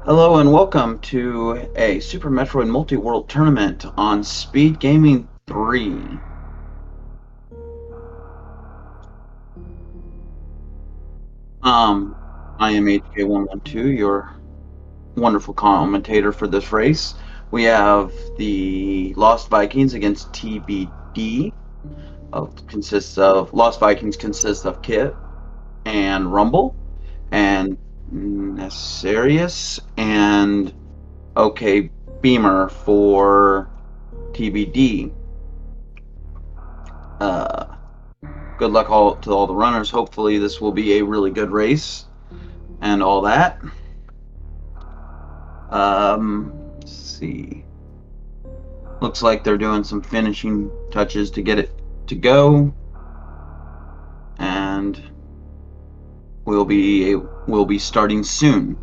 Hello and welcome to a Super Metroid Multiworld tournament on SpeedGaming 3. Um, I am HK112, your wonderful commentator for this race. We have the Lost Vikings against TBD. Lost Vikings consists of Kit and Rumble and Necerius and OK Beamer for TBD. Uh, Good luck to all the runners. Hopefully, this will be a really good race and all that. Let's see. Looks like they're doing some finishing touches to get it to go, and we'll be starting soon.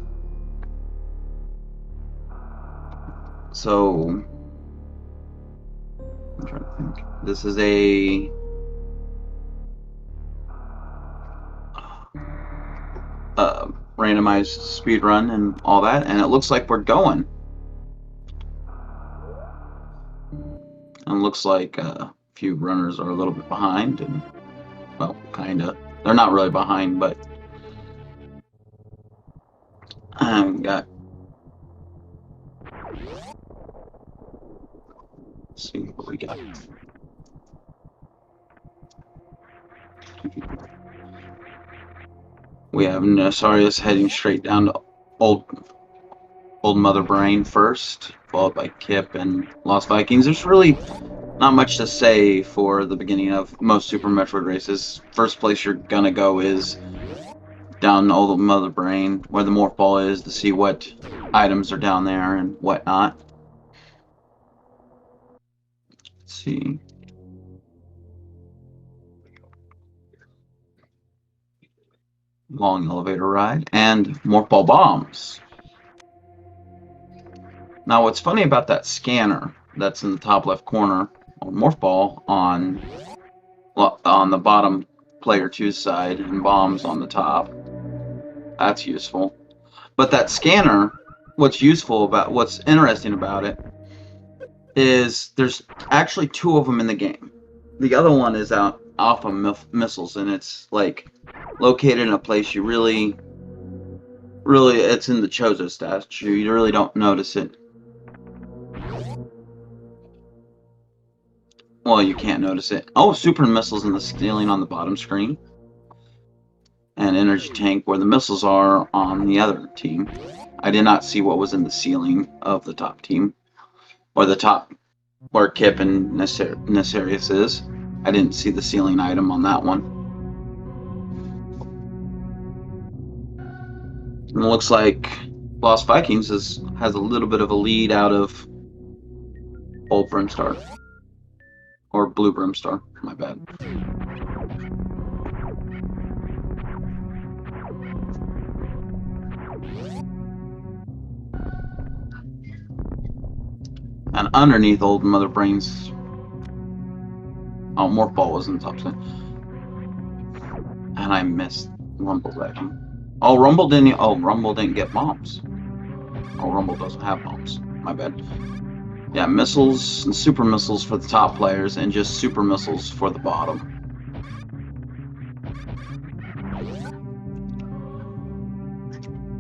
So I'm trying to think. This is a randomized speed run and all that, and it looks like we're going. And it looks like a few runners are a little bit behind, and well, kinda. They're not really behind, but we got. Let's see what we got. We have Necerius heading straight down to old Mother Brain first, followed by Kip and Lost Vikings. There's really not much to say for the beginning of most Super Metroid races. First place you're gonna go is down Old Mother Brain, where the morph ball is, to see what items are down there and whatnot. Let's see. Long elevator ride and morph ball bombs. Now, what's funny about that scanner that's in the top left corner, or morph ball on the bottom player 2's side and bombs on the top, that's useful. But that scanner, what's interesting about it is there's actually two of them in the game. The other one is out Alpha Missiles, and it's like located in a place you really, it's in the Chozo statue. You really don't notice it. Well, you can't notice it. Oh, super missiles in the ceiling on the bottom screen. And energy tank where the missiles are on the other team. I did not see what was in the ceiling of the top team. Or the top where Kip and Necerius is. I didn't see the ceiling item on that one. And it looks like Lost Vikings has a little bit of a lead out of Old Brimstar. Or Blue Brimstar, my bad. And underneath Old Mother Brain's... Oh, morph ball was in the top side. And I missed Rumble's item. Oh, Rumble didn't get bombs. Oh, Rumble doesn't have bombs. My bad. Yeah, missiles and super missiles for the top players, and just super missiles for the bottom.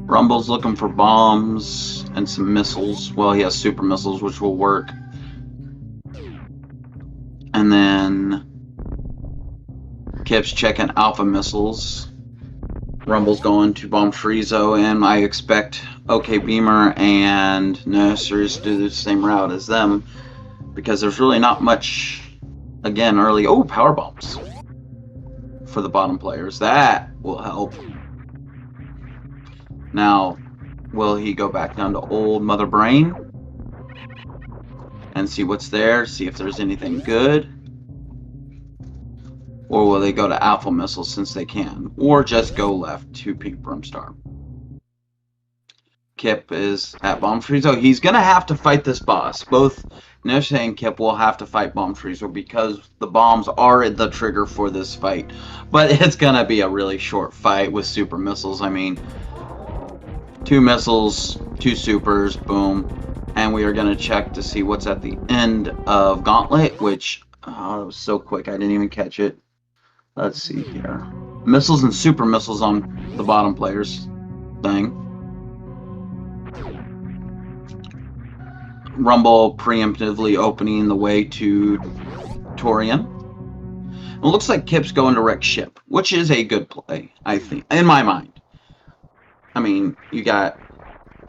Rumble's looking for bombs and some missiles. Well, he has super missiles, which will work. And then Kip's checking alpha missiles. Rumble's going to bomb Frizo, and I expect OK Beamer and Necerius to do the same route as them, because there's really not much, again, early... Oh, power bombs for the bottom players. That will help. Now, will he go back down to Old Mother Brain and see what's there, see if there's anything good? Or will they go to Alpha Missiles since they can? Or just go left to Pink Brimstar? Kip is at Bomb Frizo. He's going to have to fight this boss. Both Nesh and Kip will have to fight Bomb Frizo because the bombs are the trigger for this fight. But it's going to be a really short fight with super missiles. I mean, 2 missiles 2 supers, boom. And we are going to check to see what's at the end of Gauntlet, which, oh, it was so quick, I didn't even catch it. Let's see here. Missiles and super missiles on the bottom player's thing. Rumble preemptively opening the way to Torian. It looks like Kip's going to wreck ship, which is a good play, I think, in my mind. I mean, you got...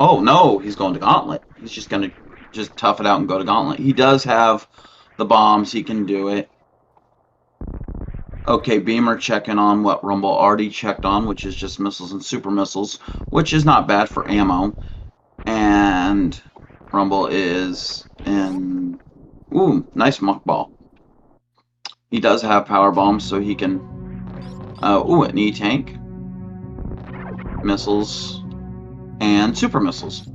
Oh, no, he's going to Gauntlet. He's just going to just tough it out and go to Gauntlet. He does have the bombs. He can do it. Okay, Beamer checking on what Rumble already checked on, which is just missiles and super missiles, which is not bad for ammo. And Rumble is in... Ooh, nice muck ball. He does have power bombs, so he can... ooh, an E-tank. Missiles. And super missiles.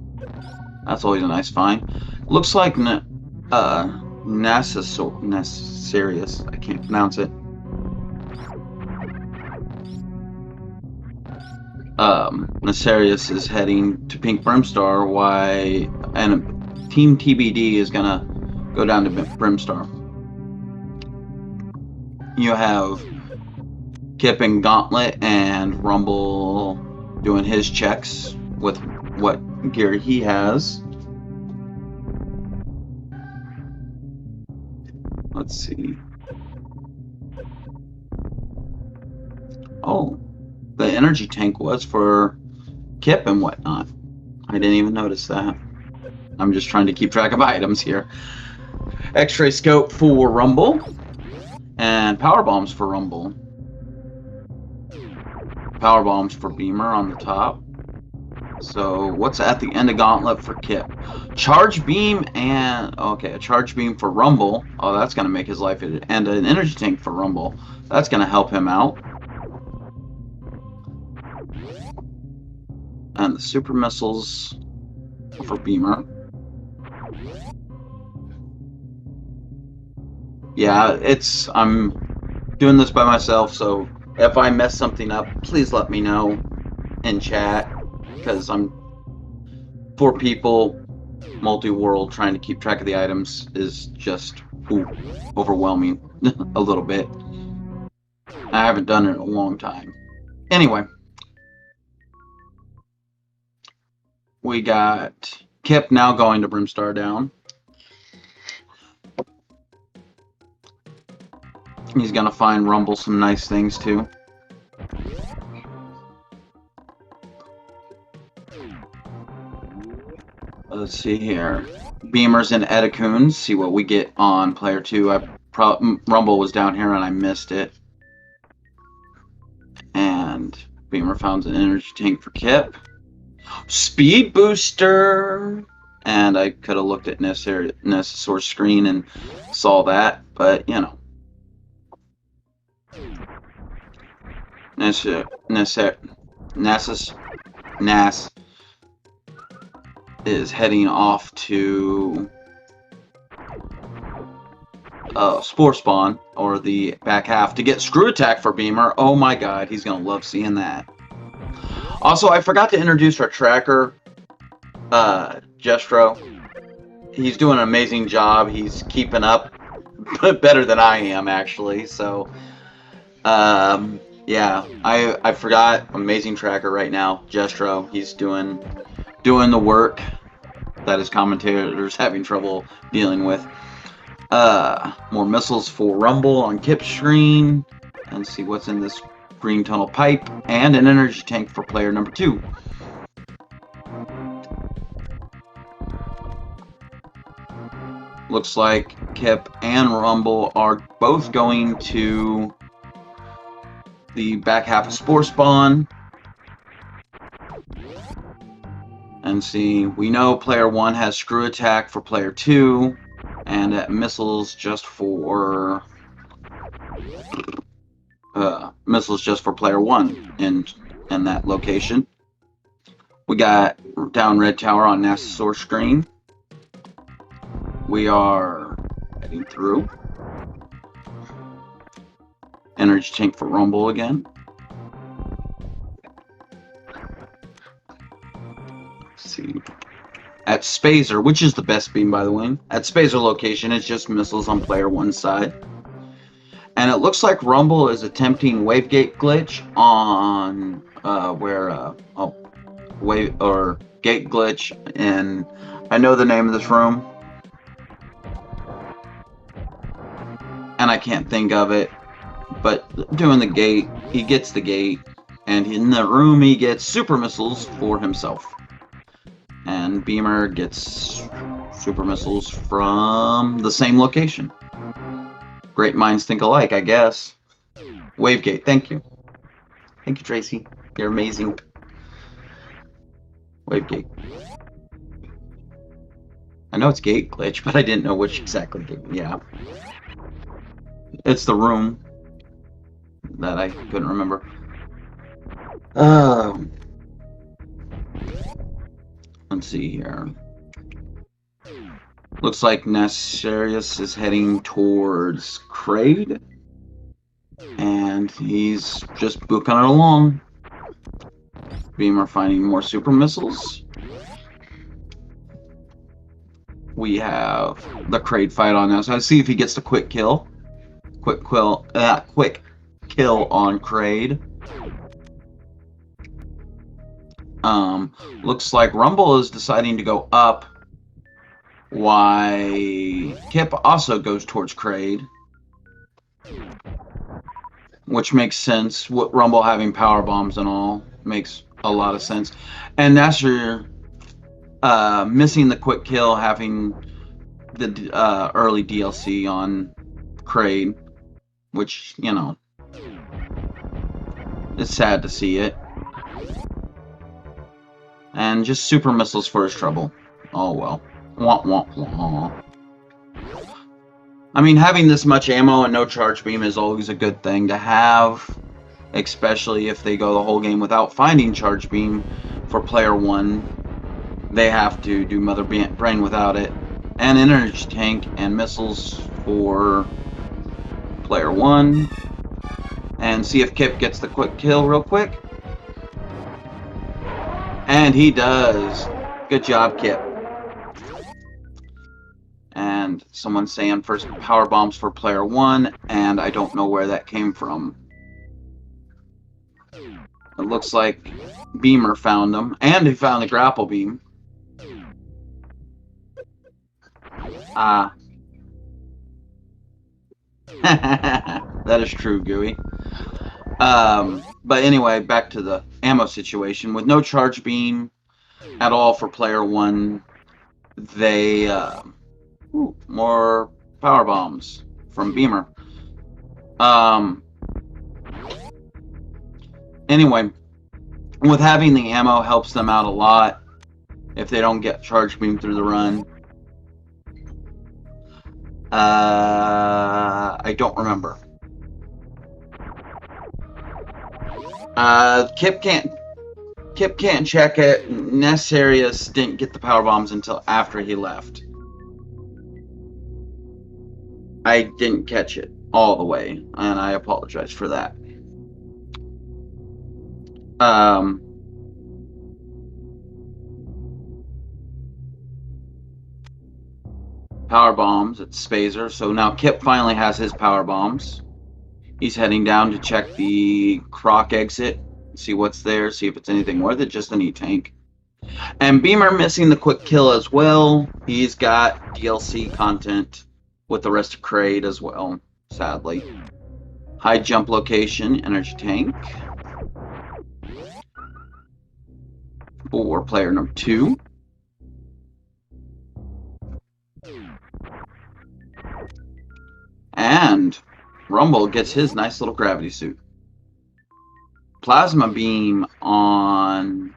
That's always a nice find. Looks like Necessarius. I can't pronounce it. Necessarius is heading to Pink Brimstar, and Team TBD is gonna go down to Brimstar. You have Kip and Gauntlet and Rumble doing his checks with what gear he has. Let's see. Oh, the energy tank was for Kip and whatnot. I didn't even notice that. I'm just trying to keep track of items here. X-ray scope for Rumble. And power bombs for Rumble. Power bombs for Beamer on the top. So what's at the end of Gauntlet for Kip? Charge beam and... Okay, a charge beam for Rumble. Oh, that's going to make his life... And an energy tank for Rumble. That's going to help him out. And the super missiles for Beamer. Yeah, I'm doing this by myself, so if I mess something up, please let me know in chat, because I'm 4 people, multi-world, trying to keep track of the items is just overwhelming a little bit. I haven't done it in a long time. Anyway, we got Kip now going to Brimstar down. He's gonna find Rumble some nice things too. Let's see here. Beamers and Edicoons. See what we get on player 2. Rumble was down here and I missed it. And Beamer found an energy tank for Kip. Speed booster. And I could have looked at Necessor's screen and saw that, but you know. Nas is heading off to Spore Spawn, or the back half, to get Screw Attack for Beamer. Oh my god, he's gonna love seeing that. Also, I forgot to introduce our tracker, Jestro. He's doing an amazing job. He's keeping up better than I am, actually, so... yeah, I forgot. Amazing tracker right now, Jestro. He's doing the work that his commentators having trouble dealing with. More missiles for Rumble on Kip's screen, and see what's in this green tunnel pipe, and an energy tank for player number 2. Looks like Kip and Rumble are both going to the back half of Spore Spawn. And see, we know player 1 has Screw Attack for player 2, and missiles just for player 1 in that location. We got down Red Tower on Necessor screen. We are heading through. Energy tank for Rumble again. see. At Spazer, which is the best beam, by the way. At Spazer location, it's just missiles on player 1's side. And it looks like Rumble is attempting wavegate glitch on wave or gate glitch, and I know the name of this room, and I can't think of it. But doing the gate, he gets the gate, and in the room he gets super missiles for himself. And Beamer gets super missiles from the same location. Great minds think alike, I guess. Wavegate, thank you. Thank you, Tracy. You're amazing. Wavegate. I know it's gate glitch, but I didn't know which exactly gate. Yeah. It's the room that I couldn't remember. Let's see here. Looks like Nessarius is heading towards Kraid. And he's just booking it along. Beamer finding more super missiles. We have the Kraid fight on now. So let's see if he gets the quick kill. Quick kill on Kraid. Looks like Rumble is deciding to go up, while Kip also goes towards Kraid, which makes sense. With Rumble having power bombs and all makes a lot of sense. And Nasser missing the quick kill, having the early DLC on Kraid, which, you know, it's sad to see it. And just super missiles for his trouble. Oh well. Wah, wah, wah. I mean, having this much ammo and no charge beam is always a good thing to have, especially if they go the whole game without finding charge beam for player 1. They have to do Mother Brain without it. And energy tank and missiles for player 1. And see if Kip gets the quick kill real quick. And he does. Good job, Kip. And someone's saying first power bombs for player 1, and I don't know where that came from. It looks like Beamer found them, and he found the grapple beam. That is true, Gooey. But anyway, back to the ammo situation. With no charge beam at all for player 1, they more power bombs from Beamer. Anyway, with having the ammo helps them out a lot if they don't get charge beam through the run. I don't remember. Kip can't check it. Nessarius didn't get the power bombs until after he left. I didn't catch it all the way, and I apologize for that. Power bombs at Spazer. So now Kip finally has his power bombs. He's heading down to check the Croc exit, see what's there, see if it's anything worth it, just an E-tank. And Beamer missing the quick kill as well. He's got DLC content with the rest of Kraid as well, sadly. High jump location, energy tank. For player number 2. And Rumble gets his nice little gravity suit. Plasma beam on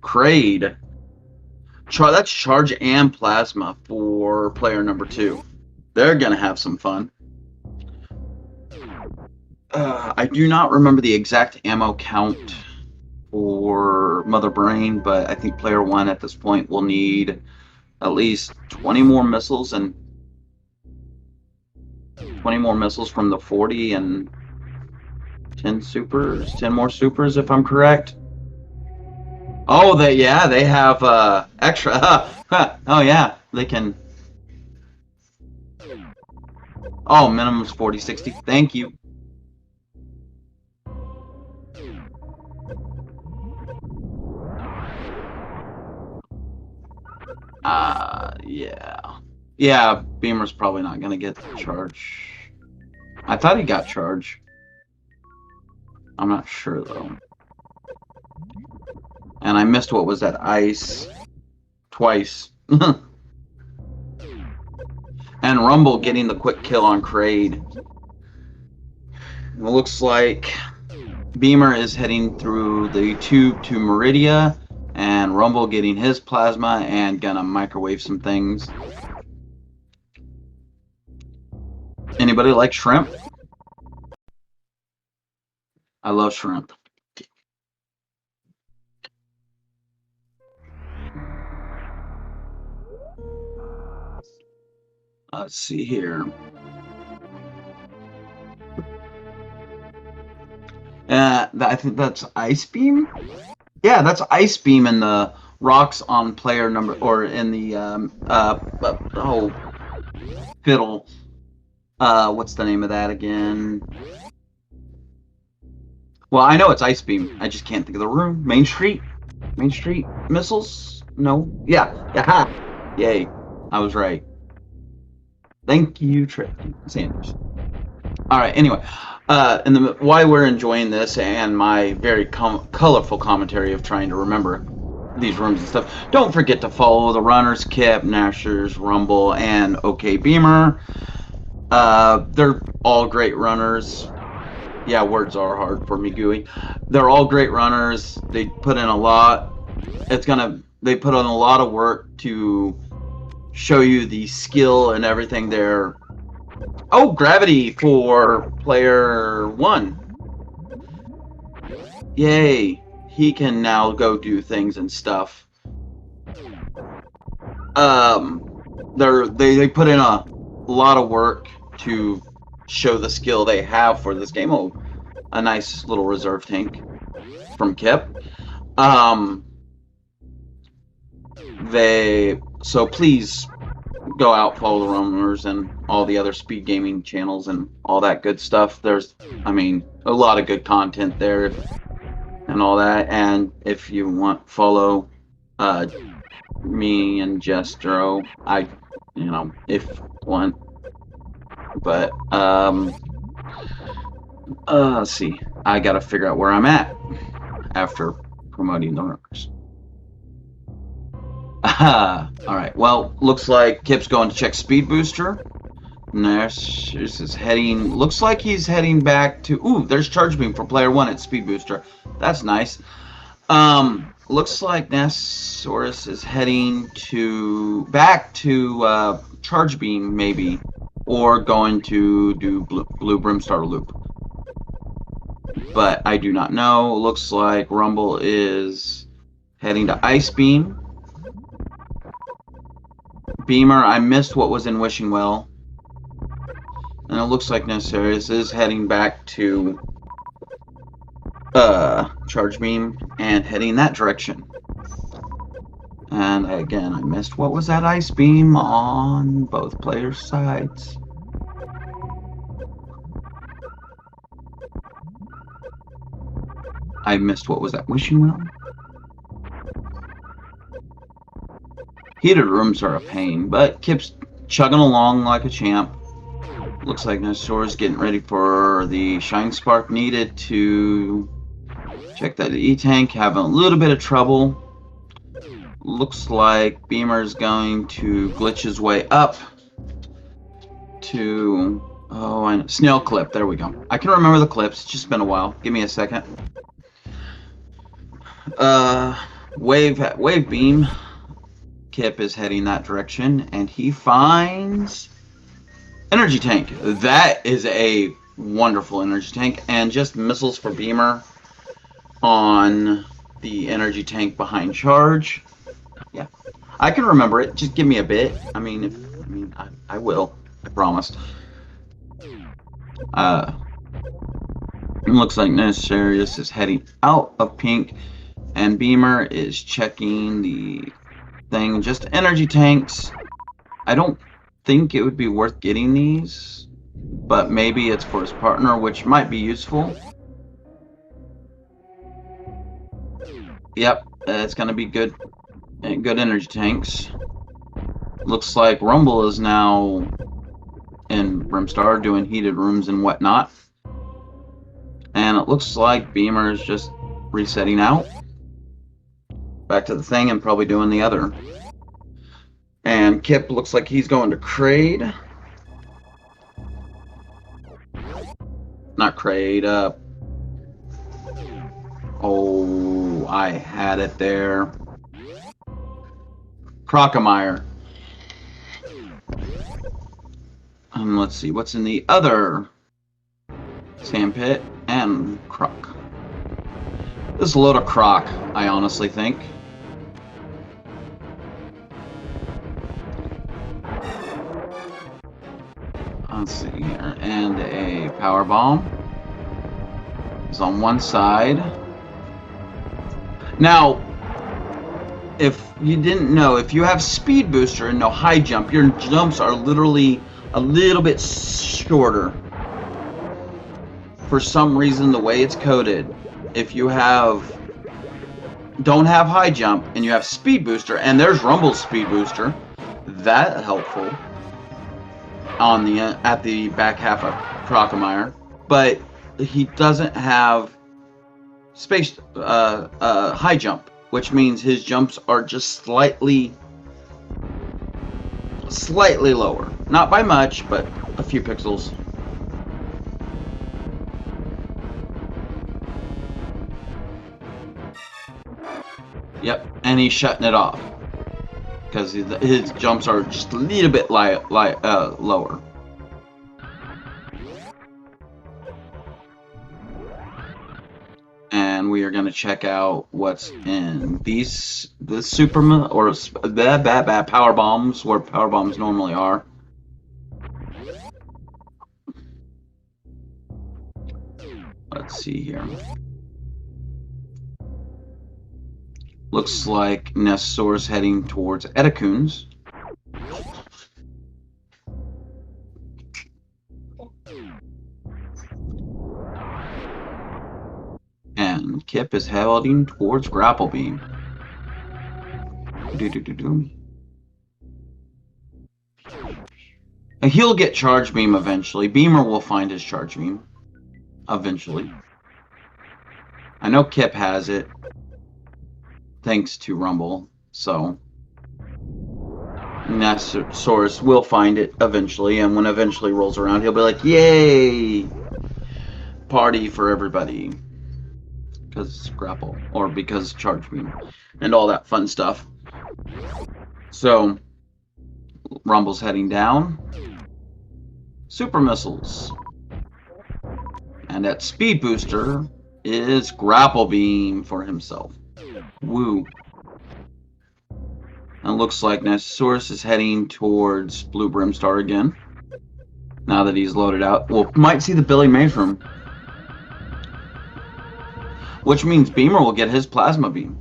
Kraid. That's charge and plasma for player number 2. They're going to have some fun. I do not remember the exact ammo count for Mother Brain, but I think player 1 at this point will need at least 20 more missiles and 20 more missiles from the 40 and 10 more supers if I'm correct. Oh, they have extra. Oh yeah, they can. Oh, minimum is 40, 60. Thank you. Yeah. Yeah, Beamer's probably not gonna get charge. I thought he got charge. I'm not sure though. And I missed what was that ice twice. And Rumble getting the quick kill on Kraid. It looks like Beamer is heading through the tube to Meridia, and Rumble getting his plasma and gonna microwave some things. Anybody like shrimp? I love shrimp. Let's see here. I think that's Ice Beam. Yeah, that's Ice Beam in the rocks on player number, or in the fiddle. What's the name of that again? Well, I know it's Ice Beam. I just can't think of the room. Main Street missiles? No. Yeah. Ha! Yay! I was right. Thank you, Trey Sanders. All right. Anyway, why we're enjoying this and my very colorful commentary of trying to remember these rooms and stuff. Don't forget to follow the runners, Kip, Nashers, Rumble, and OK Beamer. They're all great runners. Yeah, words are hard for me, Gooey. They're all great runners. They put in a lot. They put in a lot of work to show you the skill and everything there. Oh, gravity for player 1. Yay. He can now go do things and stuff. They put in a lot of work to show the skill they have for this game. Oh, a nice little reserve tank from Kip. So please go out, follow the runners and all the other speed gaming channels and all that good stuff. There's, I mean, a lot of good content there and all that. And if you want, follow me and Jestro. If one. But let's see. I gotta figure out where I'm at after promoting the runners. Alright, well, looks like Kip's going to check Speed Booster. Nash is heading, looks like he's heading back to, ooh, there's Charge Beam for player 1 at Speed Booster. That's nice. Looks like Nasaurus is heading back to Charge Beam, maybe, or going to do Blue Brimstar Loop. But I do not know. Looks like Rumble is heading to Ice Beam. Beamer, I missed what was in Wishing Well. And it looks like Nasaurus is heading back to Charge Beam and heading that direction. And again, I missed what was that Ice Beam on both players' sides. I missed what was that Wishing Well. Heated rooms are a pain, but Kip's chugging along like a champ. Looks like Nasaurus getting ready for the Shine Spark needed to check that E-Tank, having a little bit of trouble. Looks like Beamer's going to glitch his way up to, and Snail Clip, there we go. I can remember the clips, it's just been a while. Give me a second. Wave Beam. Kip is heading that direction, and he finds Energy Tank. That is a wonderful Energy Tank, and just missiles for Beamer on the Energy Tank behind Charge. Yeah, I can remember it. Just give me a bit. I will. I promise. It looks like Nasaurus is heading out of pink, And Beamer is checking the thing. Just energy tanks. I don't think it would be worth getting these, but maybe it's for his partner, which might be useful. Yep, it's going to be good energy tanks. Looks like Rumble is now in Brimstar doing heated rooms and whatnot. And it looks like Beamer is just resetting out. Back to the thing and probably doing the other. And Kip looks like he's going to Kraid. Not Kraid, oh, I had it there. Crocomire. And let's see, what's in the other sandpit? And Croc. This is a load of Croc, I honestly think. Let's see here. And a power bomb is on one side. Now, if you didn't know, if you have speed booster and no high jump, your jumps are literally a little bit shorter. For some reason, the way it's coded, if you don't have high jump and you have speed booster, and there's Rumble's speed booster, that's helpful on the at the back half of Crocomire, but he doesn't have space high jump, which means his jumps are just slightly lower. Not by much, but a few pixels. Yep, and he's shutting it off because his jumps are just a little bit lower. And we are going to check out what's in the Superman or power bombs, where power bombs normally are. Let's see here. Looks like Nessor's heading towards Edacoons. And Kip is heading towards Grapple Beam. And he'll get Charge Beam eventually. Beamer will find his Charge Beam eventually. I know Kip has it, thanks to Rumble, so Nessosaurus will find it eventually, and when eventually rolls around, he'll be like, yay! Party for everybody. Because Grapple, or because Charge Beam, and all that fun stuff. So, Rumble's heading down. Super Missiles. And that Speed Booster is Grapple Beam for himself. Woo. And it looks like Nessosaurus is heading towards Blue Brimstar again. Now that he's loaded out. Well, might see the Billy Mays room. Which means Beamer will get his Plasma Beam.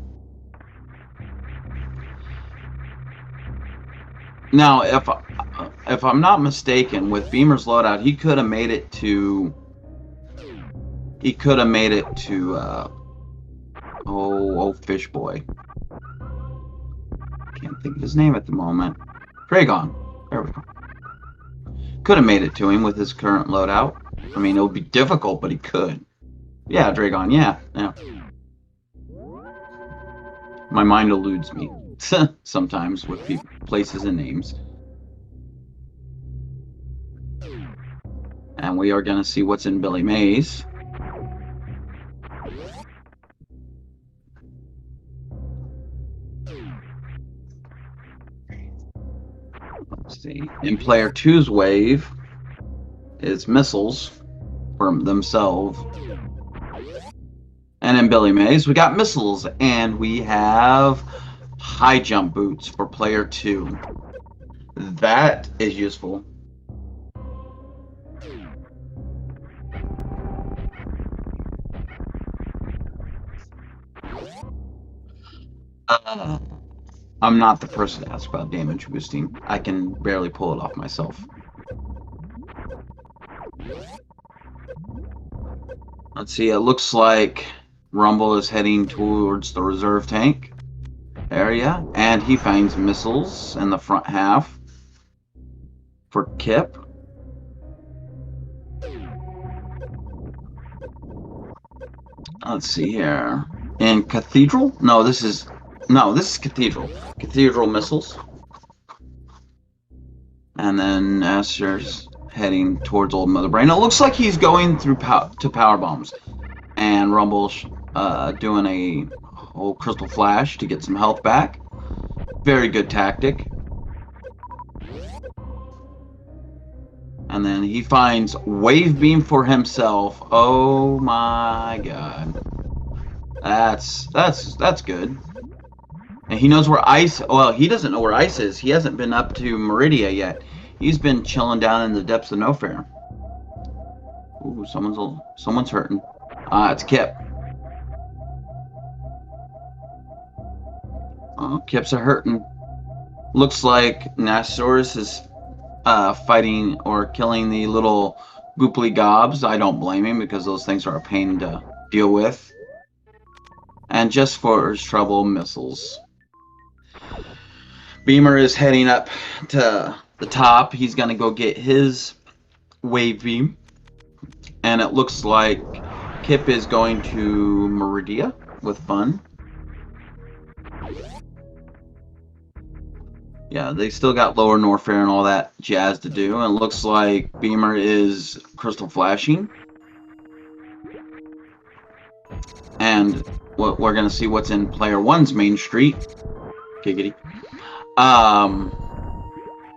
Now, if I'm not mistaken, with Beamer's loadout, he could have made it to... oh, Fish Boy. Can't think of his name at the moment. Dragon. There we go. Could have made it to him with his current loadout. I mean, it would be difficult, but he could. Yeah, Dragon. Yeah. My mind eludes me sometimes with places and names. And we are going to see what's in Billy Mays. Let's see. In Player 2's wave is missiles for themselves. And in Billy Mays, we got missiles, and we have high jump boots for Player 2. That is useful. Uh, I'm not the person to ask about damage boosting. I can barely pull it off myself. Let's see, it looks like Rumble is heading towards the reserve tank area, and he finds missiles in the front half for Kip. Let's see here. In Cathedral? No, this is Cathedral. Cathedral missiles. And then Nasser's heading towards Old Mother Brain. It looks like he's going through to power bombs. And Rumble's doing a whole crystal flash to get some health back. Very good tactic. And then he finds Wave Beam for himself. Oh my god. That's good. And he knows where ice. Well, he doesn't know where ice is. He hasn't been up to Meridia yet. He's been chilling down in the depths of nowhere. Ooh, someone's hurting. It's Kip. Oh, Kip's a hurting. Looks like Nassaurus is fighting or killing the little gooply gobs. I don't blame him because those things are a pain to deal with. And just for his trouble, missiles. Beamer is heading up to the top. He's going to go get his wave beam. And it looks like Kip is going to Meridia with fun. Yeah, they still got Lower Norfair and all that jazz to do. And it looks like Beamer is crystal flashing. And we're going to see what's in Player 1's main street. Giggity.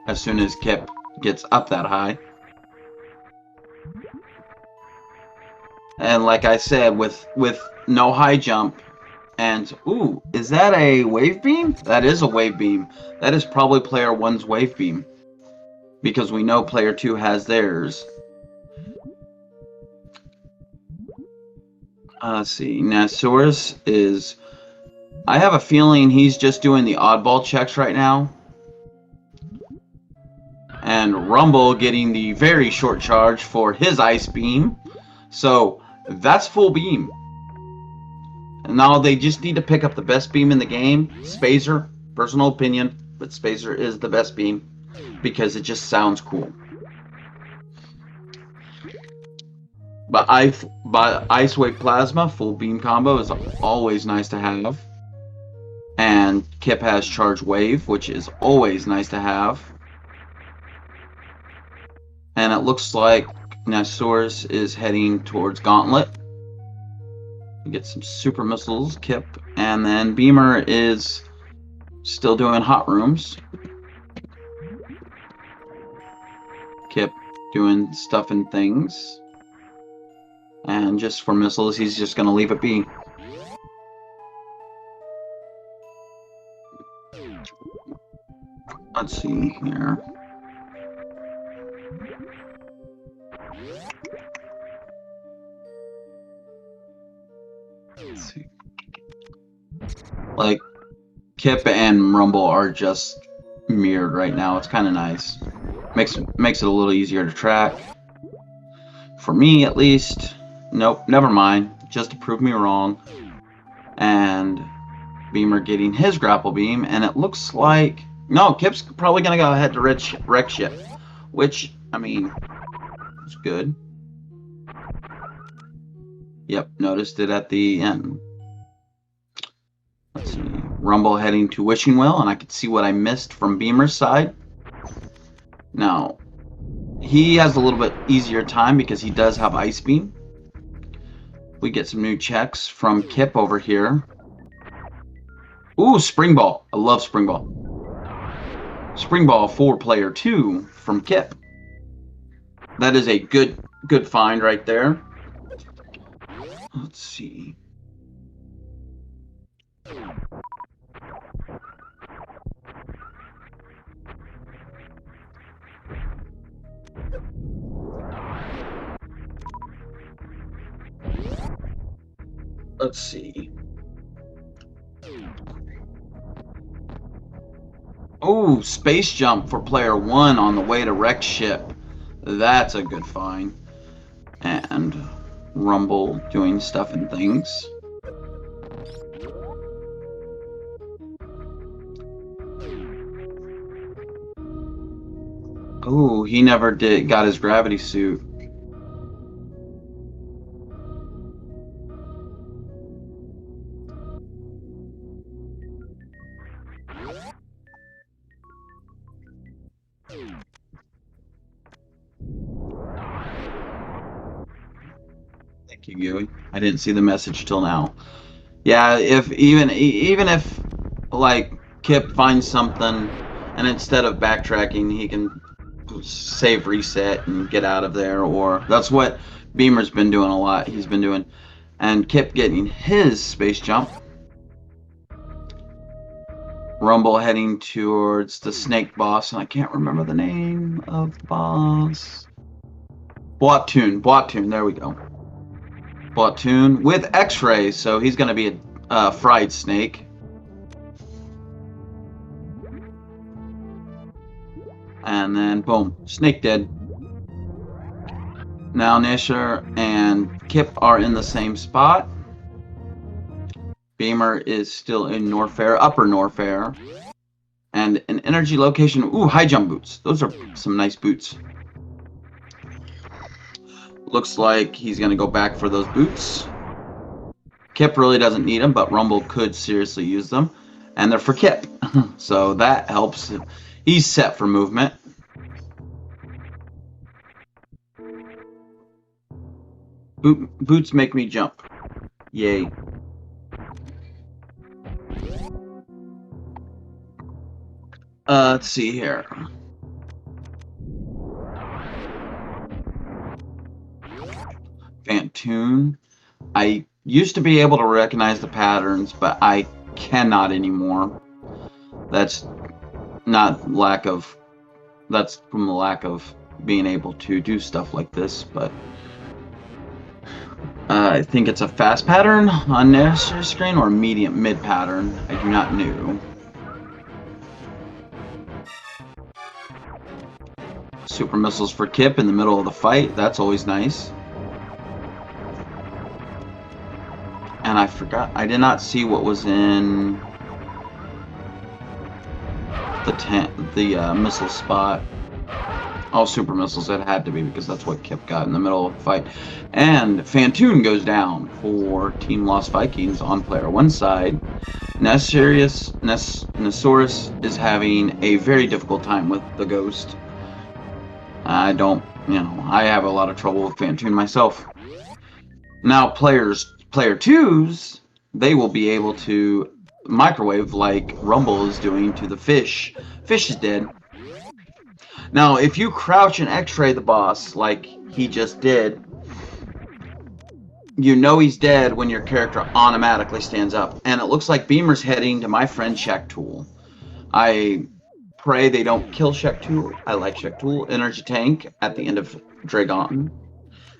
As soon as Kip gets up that high. And like I said, with no high jump, and ooh, is that a wave beam? That is a wave beam. That is probably Player 1's wave beam. Because we know Player 2 has theirs. Let's see, Nassaurus is... I have a feeling he's just doing the oddball checks right now. And Rumble getting the very short charge for his ice beam. So, that's full beam. And now they just need to pick up the best beam in the game. Spazer, personal opinion, but Spazer is the best beam. Because it just sounds cool. But Ice Wave Plasma, full beam combo is always nice to have. And Kip has Charge Wave, which is always nice to have. And it looks like Nassaurus is heading towards Gauntlet. You get some super missiles, Kip. And then Beamer is still doing hot rooms. Kip doing stuff and things. And just for missiles, he's just going to leave it be. Let's see here. Let's see. Like, Kip and Rumble are just mirrored right now. It's kind of nice. Makes it a little easier to track. For me, at least. Nope, never mind. Just to prove me wrong. And Beamer getting his grapple beam, and it looks like... No, Kip's probably going to go ahead to wreck ship. Which, I mean, it's good. Yep, noticed it at the end. Let's see. Rumble heading to Wishing Well, and I could see what I missed from Beamer's side. Now, he has a little bit easier time because he does have Ice Beam. We get some new checks from Kip over here. Ooh, Spring Ball. I love Spring Ball. Spring Ball for Player 2 from Kip. That is a good find right there. Let's see. Let's see. Oh, space jump for player 1 on the way to wreck ship. That's a good find. And Rumble doing stuff and things. Oh, he never got his gravity suit. Thank you, Gooey. I didn't see the message till now. Yeah, if even if like Kip finds something and instead of backtracking he can save reset and get out of there, or that's what Beamer's been doing a lot. He's been doing, and Kip getting his space jump. Rumble heading towards the snake boss, and I can't remember the name of the boss. Blottoon, there we go. Blottoon with X-rays, so he's going to be a fried snake. And then, boom, snake dead. Now Nisher and Kip are in the same spot. Beamer is still in Norfair, Upper Norfair. And an energy location. Ooh, high jump boots. Those are some nice boots. Looks like he's going to go back for those boots. Kip really doesn't need them, but Rumble could seriously use them. And they're for Kip. So that helps. He's set for movement. Boots make me jump. Yay. Let's see here. Fantoon. I used to be able to recognize the patterns, but I cannot anymore. That's not lack of... That's from the lack of being able to do stuff like this, but... I think it's a fast pattern on this screen or medium mid pattern. I do not know. Super missiles for Kip in the middle of the fight. That's always nice. And I forgot. I did not see what was in the missile spot. Oh, super missiles. It had to be because that's what Kip got in the middle of the fight. And Fantoon goes down for Team LostVikings on player 1 side. Nesaurus is having a very difficult time with the Ghost. I don't, I have a lot of trouble with Fantoon myself. Now player 2s, they will be able to microwave like Rumble is doing to the fish. Fish is dead. Now, if you crouch and X-ray the boss, like he just did, you know he's dead when your character automatically stands up. And it looks like Beamer's heading to my friend Shaktool. I pray they don't kill Shaktool. I like Shaktool. Energy tank at the end of Dragon.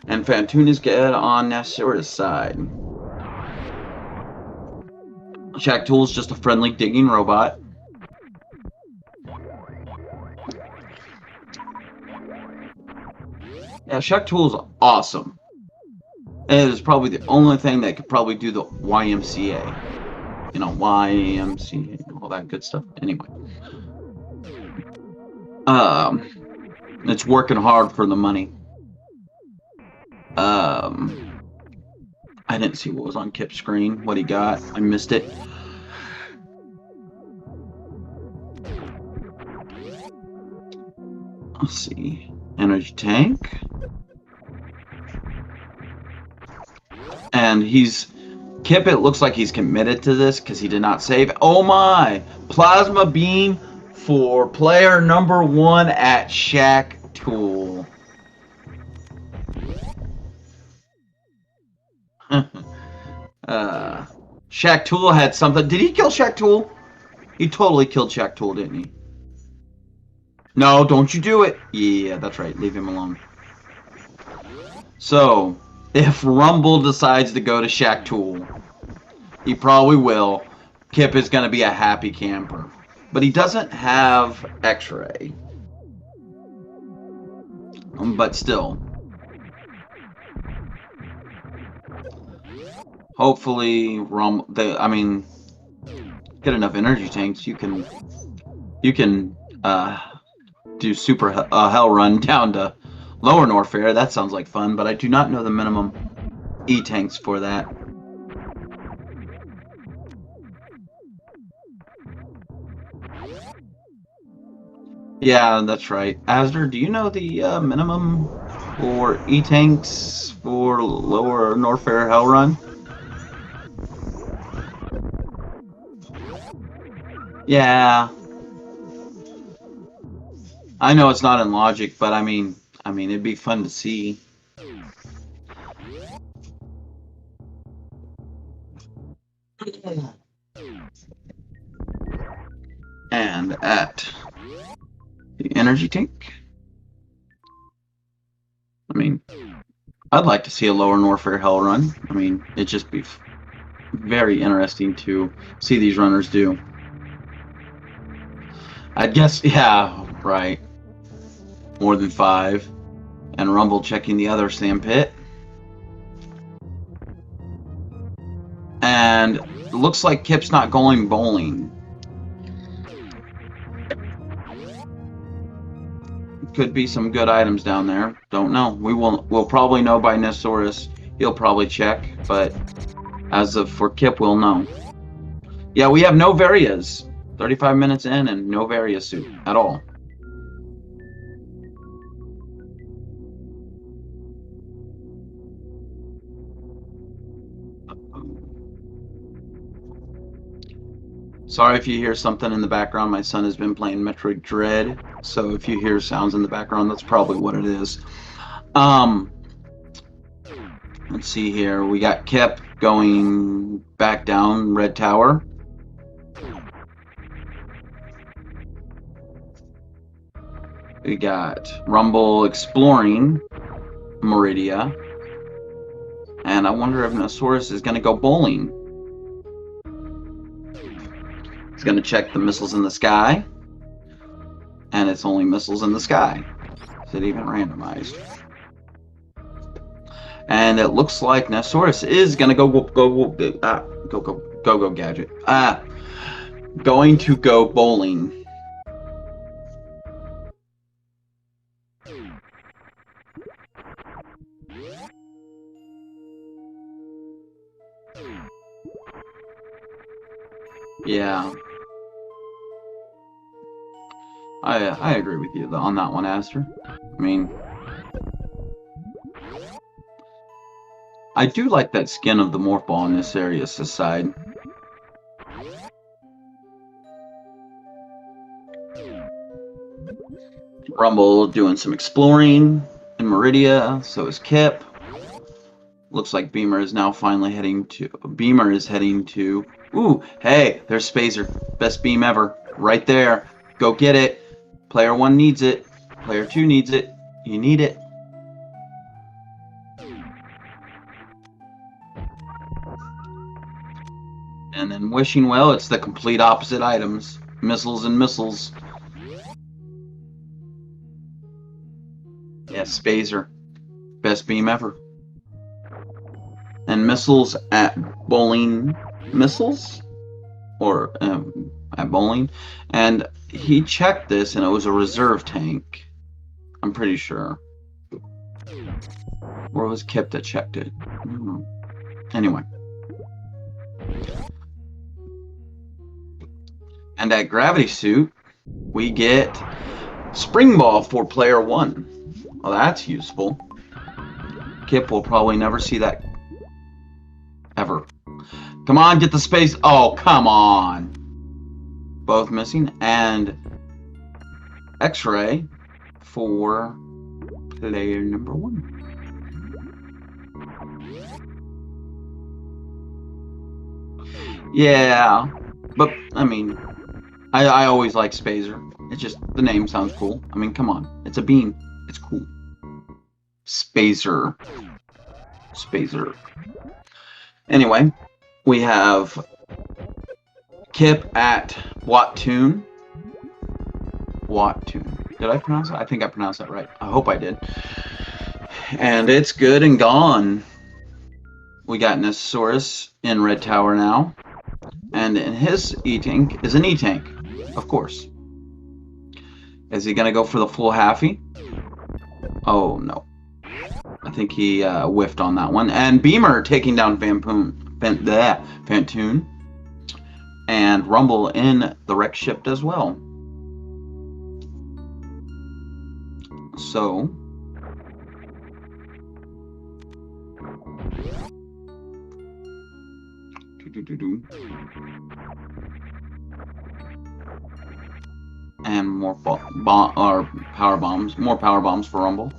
And Fantoon is good on Nesaurus' side. Shaktool's just a friendly digging robot. Yeah, Shaktool's awesome. It is probably the only thing that could probably do the YMCA. YMCA, all that good stuff. Anyway. It's working hard for the money. I didn't see what was on Kip's screen, what he got. I missed it. Let's see. Energy tank. And Kip, it looks like he's committed to this because he did not save. Oh my! Plasma beam for player number 1 at Shaktool. Shaktool had something. Did he kill Shaktool? He totally killed Shaktool, didn't he? No, don't you do it. Yeah, that's right. Leave him alone. So, if Rumble decides to go to Shaktool, he probably will. Kip is going to be a happy camper. But he doesn't have X-ray. But still. Hopefully, I mean, get enough energy tanks. You can do super hell run down to Lower Norfair. That sounds like fun, but I do not know the minimum E-tanks for that. Yeah, that's right. Asder, do you know the minimum for E-tanks for Lower Norfair hell run? Yeah. I know it's not in logic, but I mean, it'd be fun to see. And at the energy tank, I mean, I'd like to see a Lower Norfair hell run. I mean, it'd just be very interesting to see these runners do. I'd guess, yeah, right. More than 5. And Rumble checking the other sand pit. And it looks like Kip's not going bowling. Could be some good items down there. Don't know. We'll probably know by Nesaurus. He'll probably check, but as of for Kip, we'll know. Yeah, we have no Varias. 35 minutes in and no Varia suit at all. Sorry if you hear something in the background. My son has been playing Metroid Dread, so if you hear sounds in the background, that's probably what it is. Let's see here. We got Kip going back down Red Tower. We got Rumble exploring Meridia. And I wonder if Nesaurus is going to go bowling. He's going to check the missiles in the sky. And it's only missiles in the sky. Is it even randomized? And it looks like Nesaurus is going to go gadget. Going to go bowling. Yeah. I agree with you on that one, Aster. I mean, I do like that skin of the Morph Ball in this area side. Rumble doing some exploring in Meridia, so is Kip. Looks like Beamer is now finally heading to... Ooh, hey, there's Spazer. Best beam ever. Right there. Go get it. Player 1 needs it. Player 2 needs it. You need it. And then Wishing Well, it's the complete opposite items. Missiles and missiles. Yes, Spazer. Best beam ever. And missiles at bowling. Missiles? Or at bowling. And he checked this and it was a reserve tank. I'm pretty sure. Or was Kip that checked it? Anyway. And at Gravity Suit, we get Spring Ball for player 1. Well, that's useful. Kip will probably never see that ever. Come on, get the space. Oh, come on. Both missing. And X-Ray for player number 1. Yeah, but I mean, I always like Spazer. It's just, the name sounds cool. I mean, come on. It's a beam. It's cool. Spazer. Spazer. Anyway, we have Kip at Watt Tune. Wattoon. Did I pronounce it? I think I pronounced that right. I hope I did. And it's good and gone. We got Nosaurus in Red Tower now. And in his E-Tank is an E-Tank, of course. Is he going to go for the full halfie? Oh, no. I think he whiffed on that one. And Beamer taking down Fantoon. And Rumble in the wreck ship as well. So... And more power bombs. More power bombs for Rumble.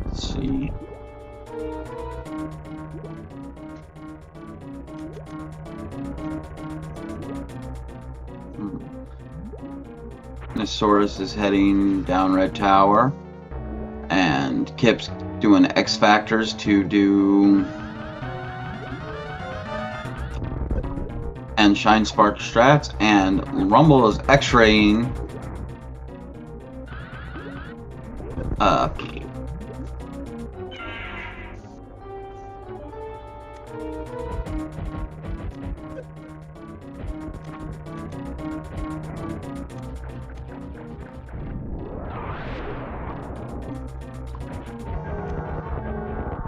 Let's see. Nosaurus is heading down Red Tower, and Kip's doing X Factors to do and Shine Spark strats, and Rumble is X-raying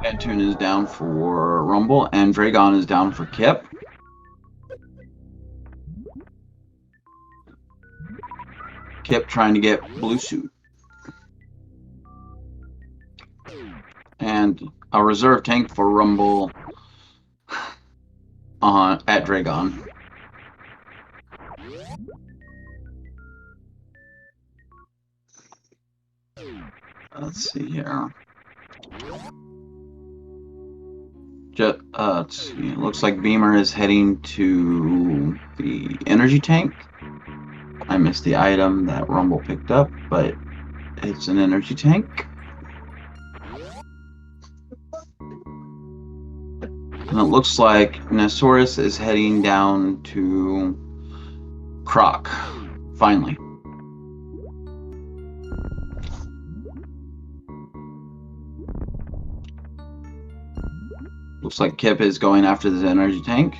Fantoon is down for Rumble, and Dragon is down for Kip. Kip trying to get blue suit. And a reserve tank for Rumble at Dragon. Let's see here. Let's see. It looks like Beamer is heading to the energy tank. I missed the item that Rumble picked up, but it's an energy tank. And it looks like Nosaurus is heading down to Croc, finally. Looks like Kip is going after this energy tank.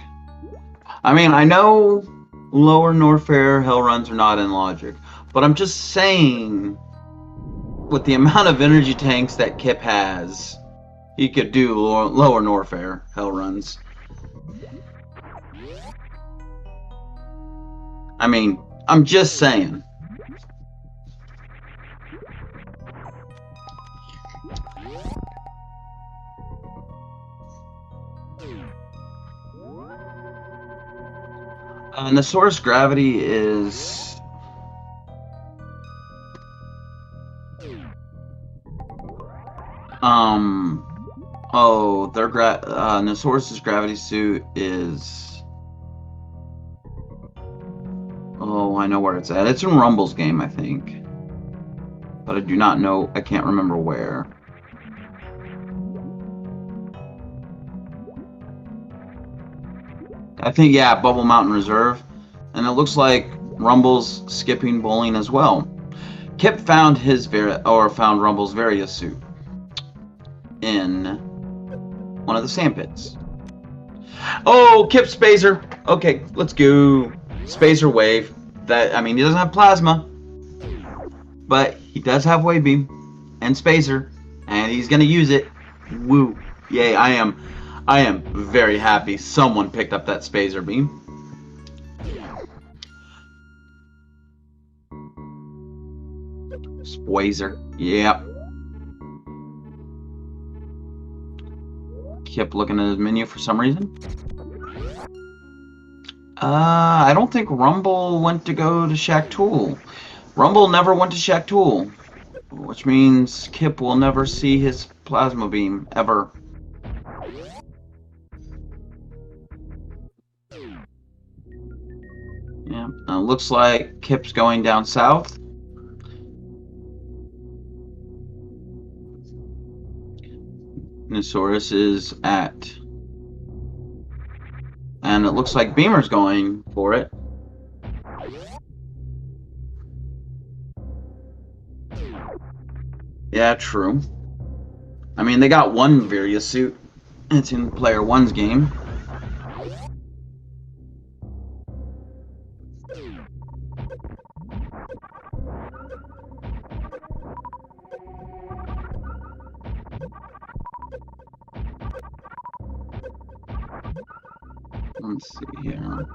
I mean, I know lower Norfair hell runs are not in logic, but I'm just saying, with the amount of energy tanks that Kip has, he could do lower Norfair hell runs. I mean, I'm just saying. Nosaurus gravity is their Nosaurus's gravity suit is, I know where it's at. It's in Rumble's game, I think, but I do not know. I can't remember where. I think, yeah, Bubble Mountain Reserve. And it looks like Rumble's skipping bowling as well. Kip found found Rumble's Various suit in one of the sand pits. Oh, Kip Spazer. Okay, let's go. Spazer Wave. I mean, he doesn't have plasma, but he does have Wave Beam and Spazer, and he's gonna use it. Woo! Yay! I am very happy someone picked up that Spazer Beam. Spazer. Yep. Kept looking at his menu for some reason. I don't think Rumble went to go to Shack Tool. Rumble never went to Shack Tool, which means Kip will never see his plasma beam ever. Yeah, looks like Kip's going down south. Nosaurus is at. And it looks like Beamer's going for it. Yeah, true. I mean, they got one Virya suit. It's in player one's game. Let's see here.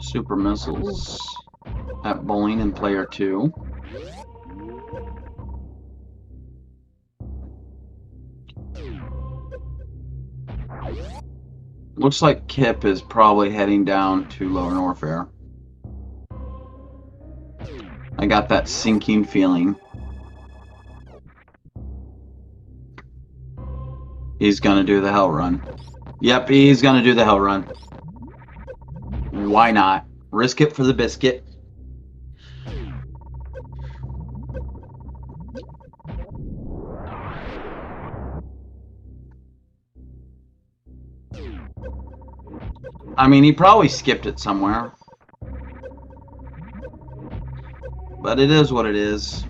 Super missiles at bowling in player 2. Looks like Kip is probably heading down to Lower Norfair. I got that sinking feeling. He's gonna do the hell run. Yep, he's gonna do the hell run. Why not? Risk it for the biscuit. I mean, he probably skipped it somewhere. But it is what it is.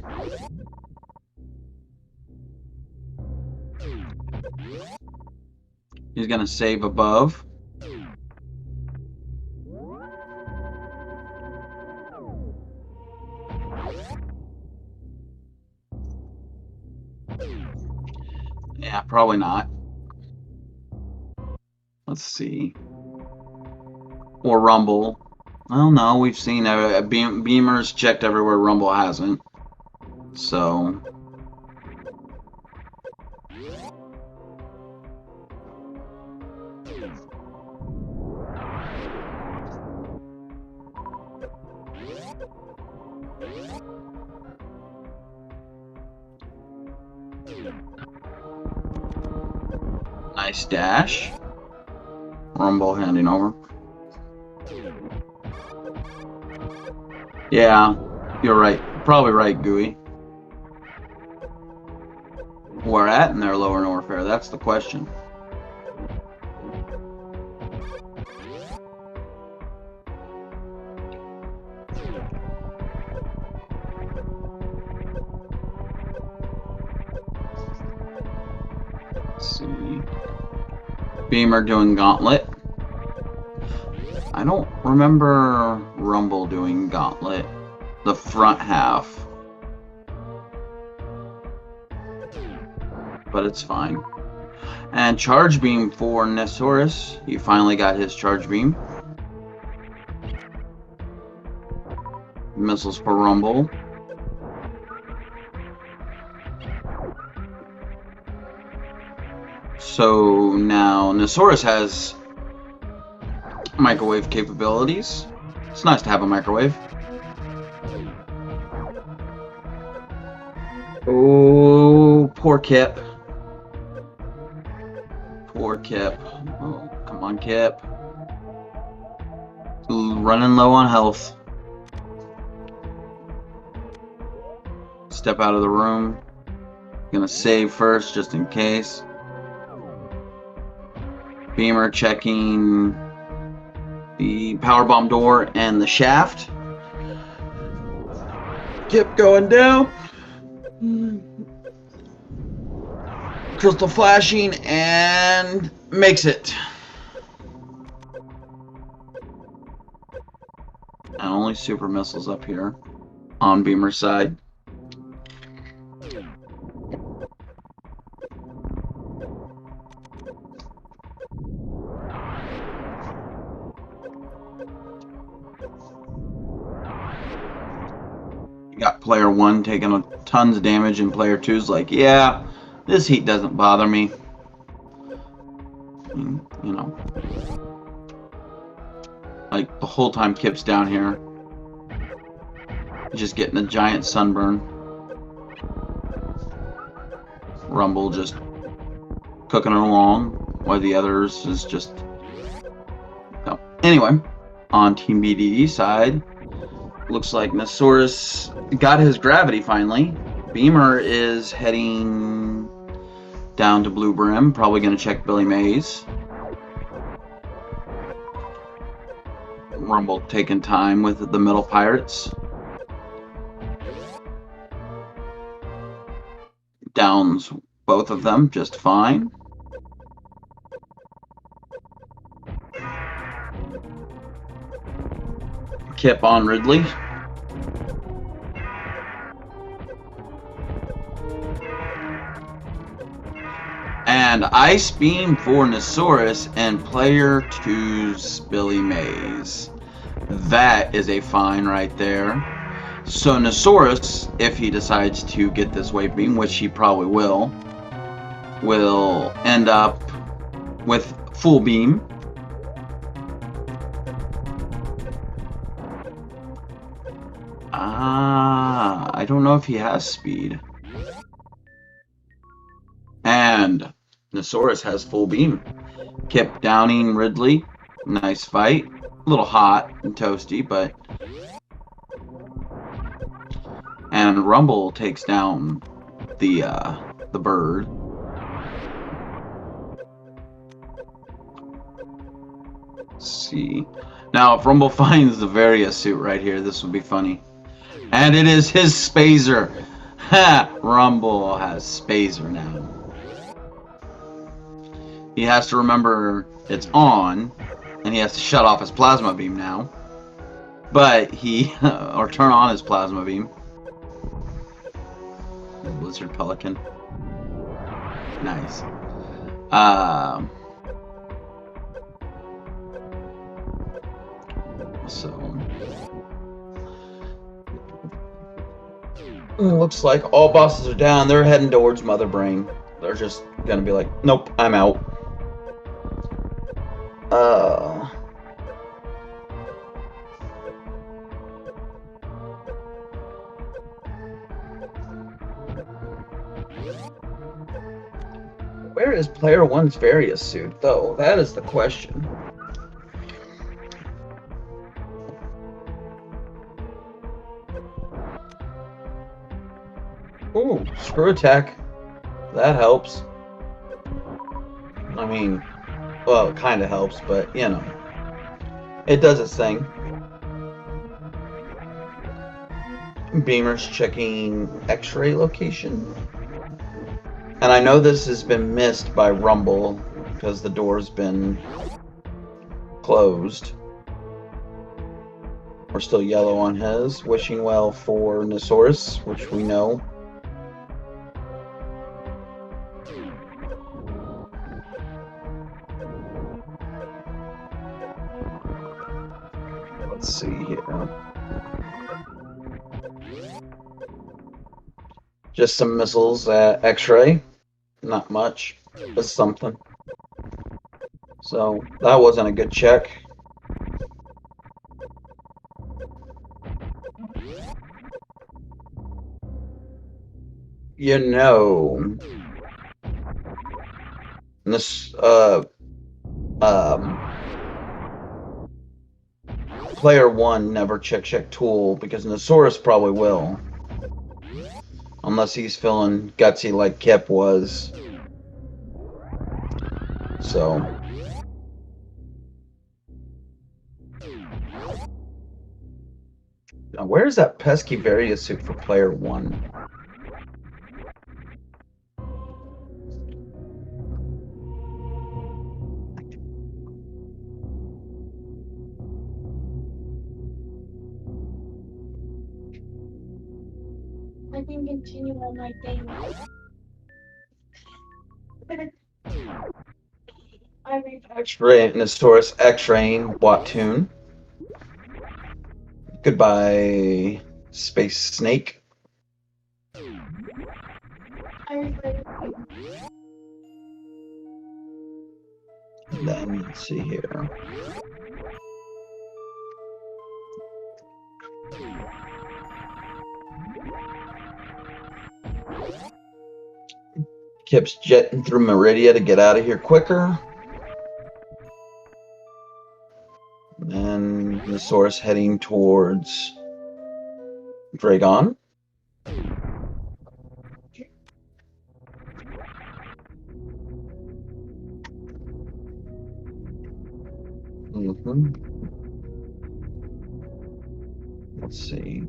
He's gonna save above. Yeah, probably not. Let's see. Or Rumble. Well, no, we've seen Beamer's checked everywhere, Rumble hasn't. So. Nice dash. Rumble handing over. Yeah, you're right. Probably right, Gooey. Where at in their Lower Norfair? That's the question. Let's see. Beamer doing Gauntlet. I don't remember Rumble doing Gauntlet. The front half. But it's fine. And Charge Beam for Nosaurus. He finally got his Charge Beam. Missiles for Rumble. So now Nosaurus has microwave capabilities. It's nice to have a microwave. Oh, poor Kip. Poor Kip. Oh, come on, Kip. Running low on health. Step out of the room. Gonna save first, just in case. Beamer checking the powerbomb door and the shaft. Kip going down. Crystal flashing and makes it. And only super missiles up here on Beamer's side. You got player 1 taking tons of damage, and player 2's like, yeah, this heat doesn't bother me. You know. Like, the whole time Kip's down here. Just getting a giant sunburn. Rumble just cooking it along, while the others is just... Oh. Anyway, on Team BDD side, looks like Nosaurus got his gravity finally. Beamer is heading Down to Blue Brim, probably going to check Billy Mays. Rumble taking time with the middle pirates. Downs both of them just fine. Kip on Ridley. And Ice Beam for Nosaurus and player 2's Billy Mays. That is a fine right there. So Nosaurus, if he decides to get this Wave Beam, which he probably will end up with full beam. I don't know if he has speed. And Nosaurus has full beam. Kip downing Ridley. Nice fight. A little hot and toasty, but... And Rumble takes down the bird. Let's see. Now, if Rumble finds the Varia suit right here, this would be funny. And it is his Spazer. Ha! Rumble has Spazer now. He has to remember it's on, and he has to shut off his plasma beam now. But he, or turn on his plasma beam. Blizzard Pelican. Nice. So, looks like all bosses are down. They're heading towards Mother Brain. They're just gonna be like, nope, I'm out. Where is player 1's Varia suit, though? That is the question. Ooh, screw attack. That helps. I mean, well, it kind of helps, but, you know. It does its thing. Beamer's checking X-ray location. And I know this has been missed by Rumble because the door's been closed. We're still yellow on his. Wishing well for Nosaurus, which we know. Let's see here. Just some missiles at X-ray. Not much, but something. So that wasn't a good check. You know, this player 1 never check tool because Nosaurus probably will. Unless he's feeling gutsy like Kip was. So. Now, where's that pesky Varia suit for player 1? I can continue on my thing. X-ray, Nosaurus X-raying Wattoon. Goodbye, Space Snake. Then let's see here. Kip's jetting through Meridia to get out of here quicker. And Nosaurus heading towards Dragon. Let's see.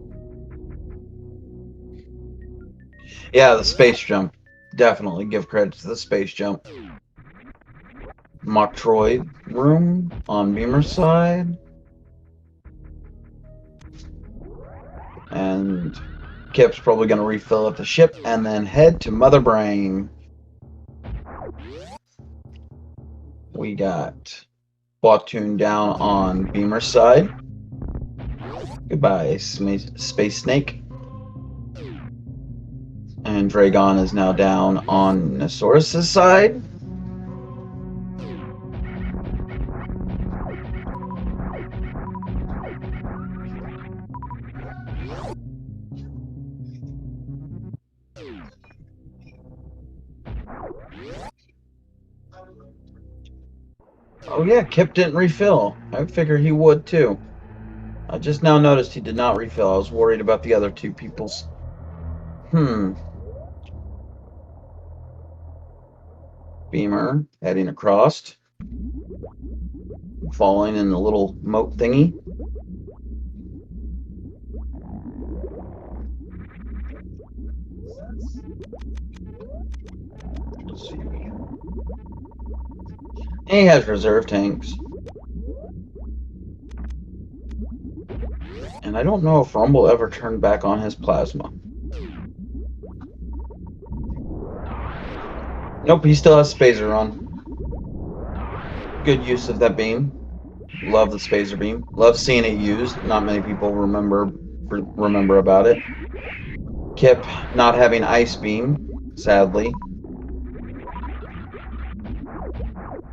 Yeah, the space jump. Definitely give credit to the space jump. Metroid room on Beamer's side. And Kip's probably going to refill at the ship and then head to Mother Brain. We got Bottoon down on Beamer's side. Goodbye, Space Snake. And Dragon is now down on Nosaurus' side. Oh yeah, Kip didn't refill. I figure he would too. I just now noticed he did not refill. I was worried about the other two people's. Beamer heading across. Falling in the little moat thingy. Let's see. He has reserve tanks. And I don't know if Rumble ever turned back on his plasma. Nope, he still has Spazer on. Good use of that beam. Love the Spazer beam. Love seeing it used. Not many people remember about it. Kip not having Ice Beam, sadly,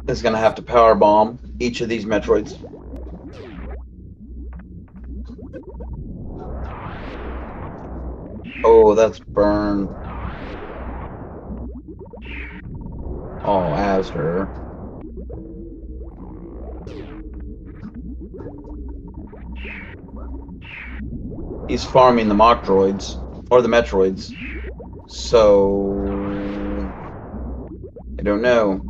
is going to have to power bomb each of these Metroids. Oh, that's burn. Oh, Asher. He's farming the mock droids, or the Metroids. So, I don't know.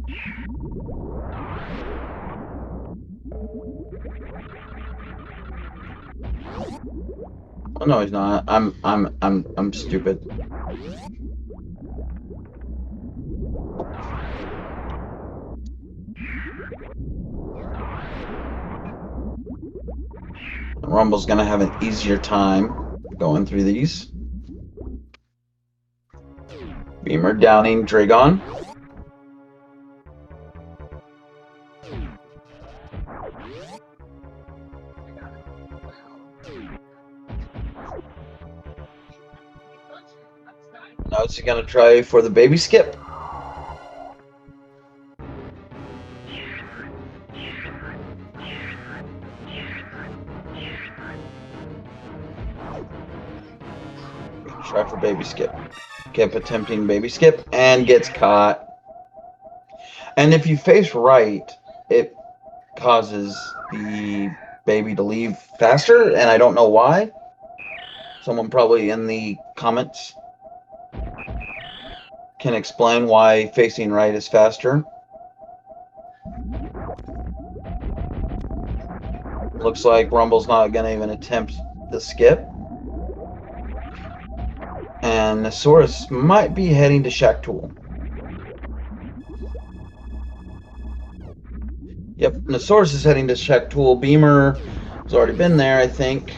Oh no, he's not. I'm stupid. Rumble's gonna have an easier time going through these. Beamer downing Dragon. Now it's gonna try for the baby skip. Try for baby skip. Kept attempting baby skip and gets caught. And if you face right, it causes the baby to leave faster, and I don't know why. Someone probably in the comments can explain why facing right is faster. Looks like Rumble's not going to even attempt the skip. And Nosaurus might be heading to Shack Tool. Yep, Nosaurus is heading to Shack Tool. Beamer has already been there, I think.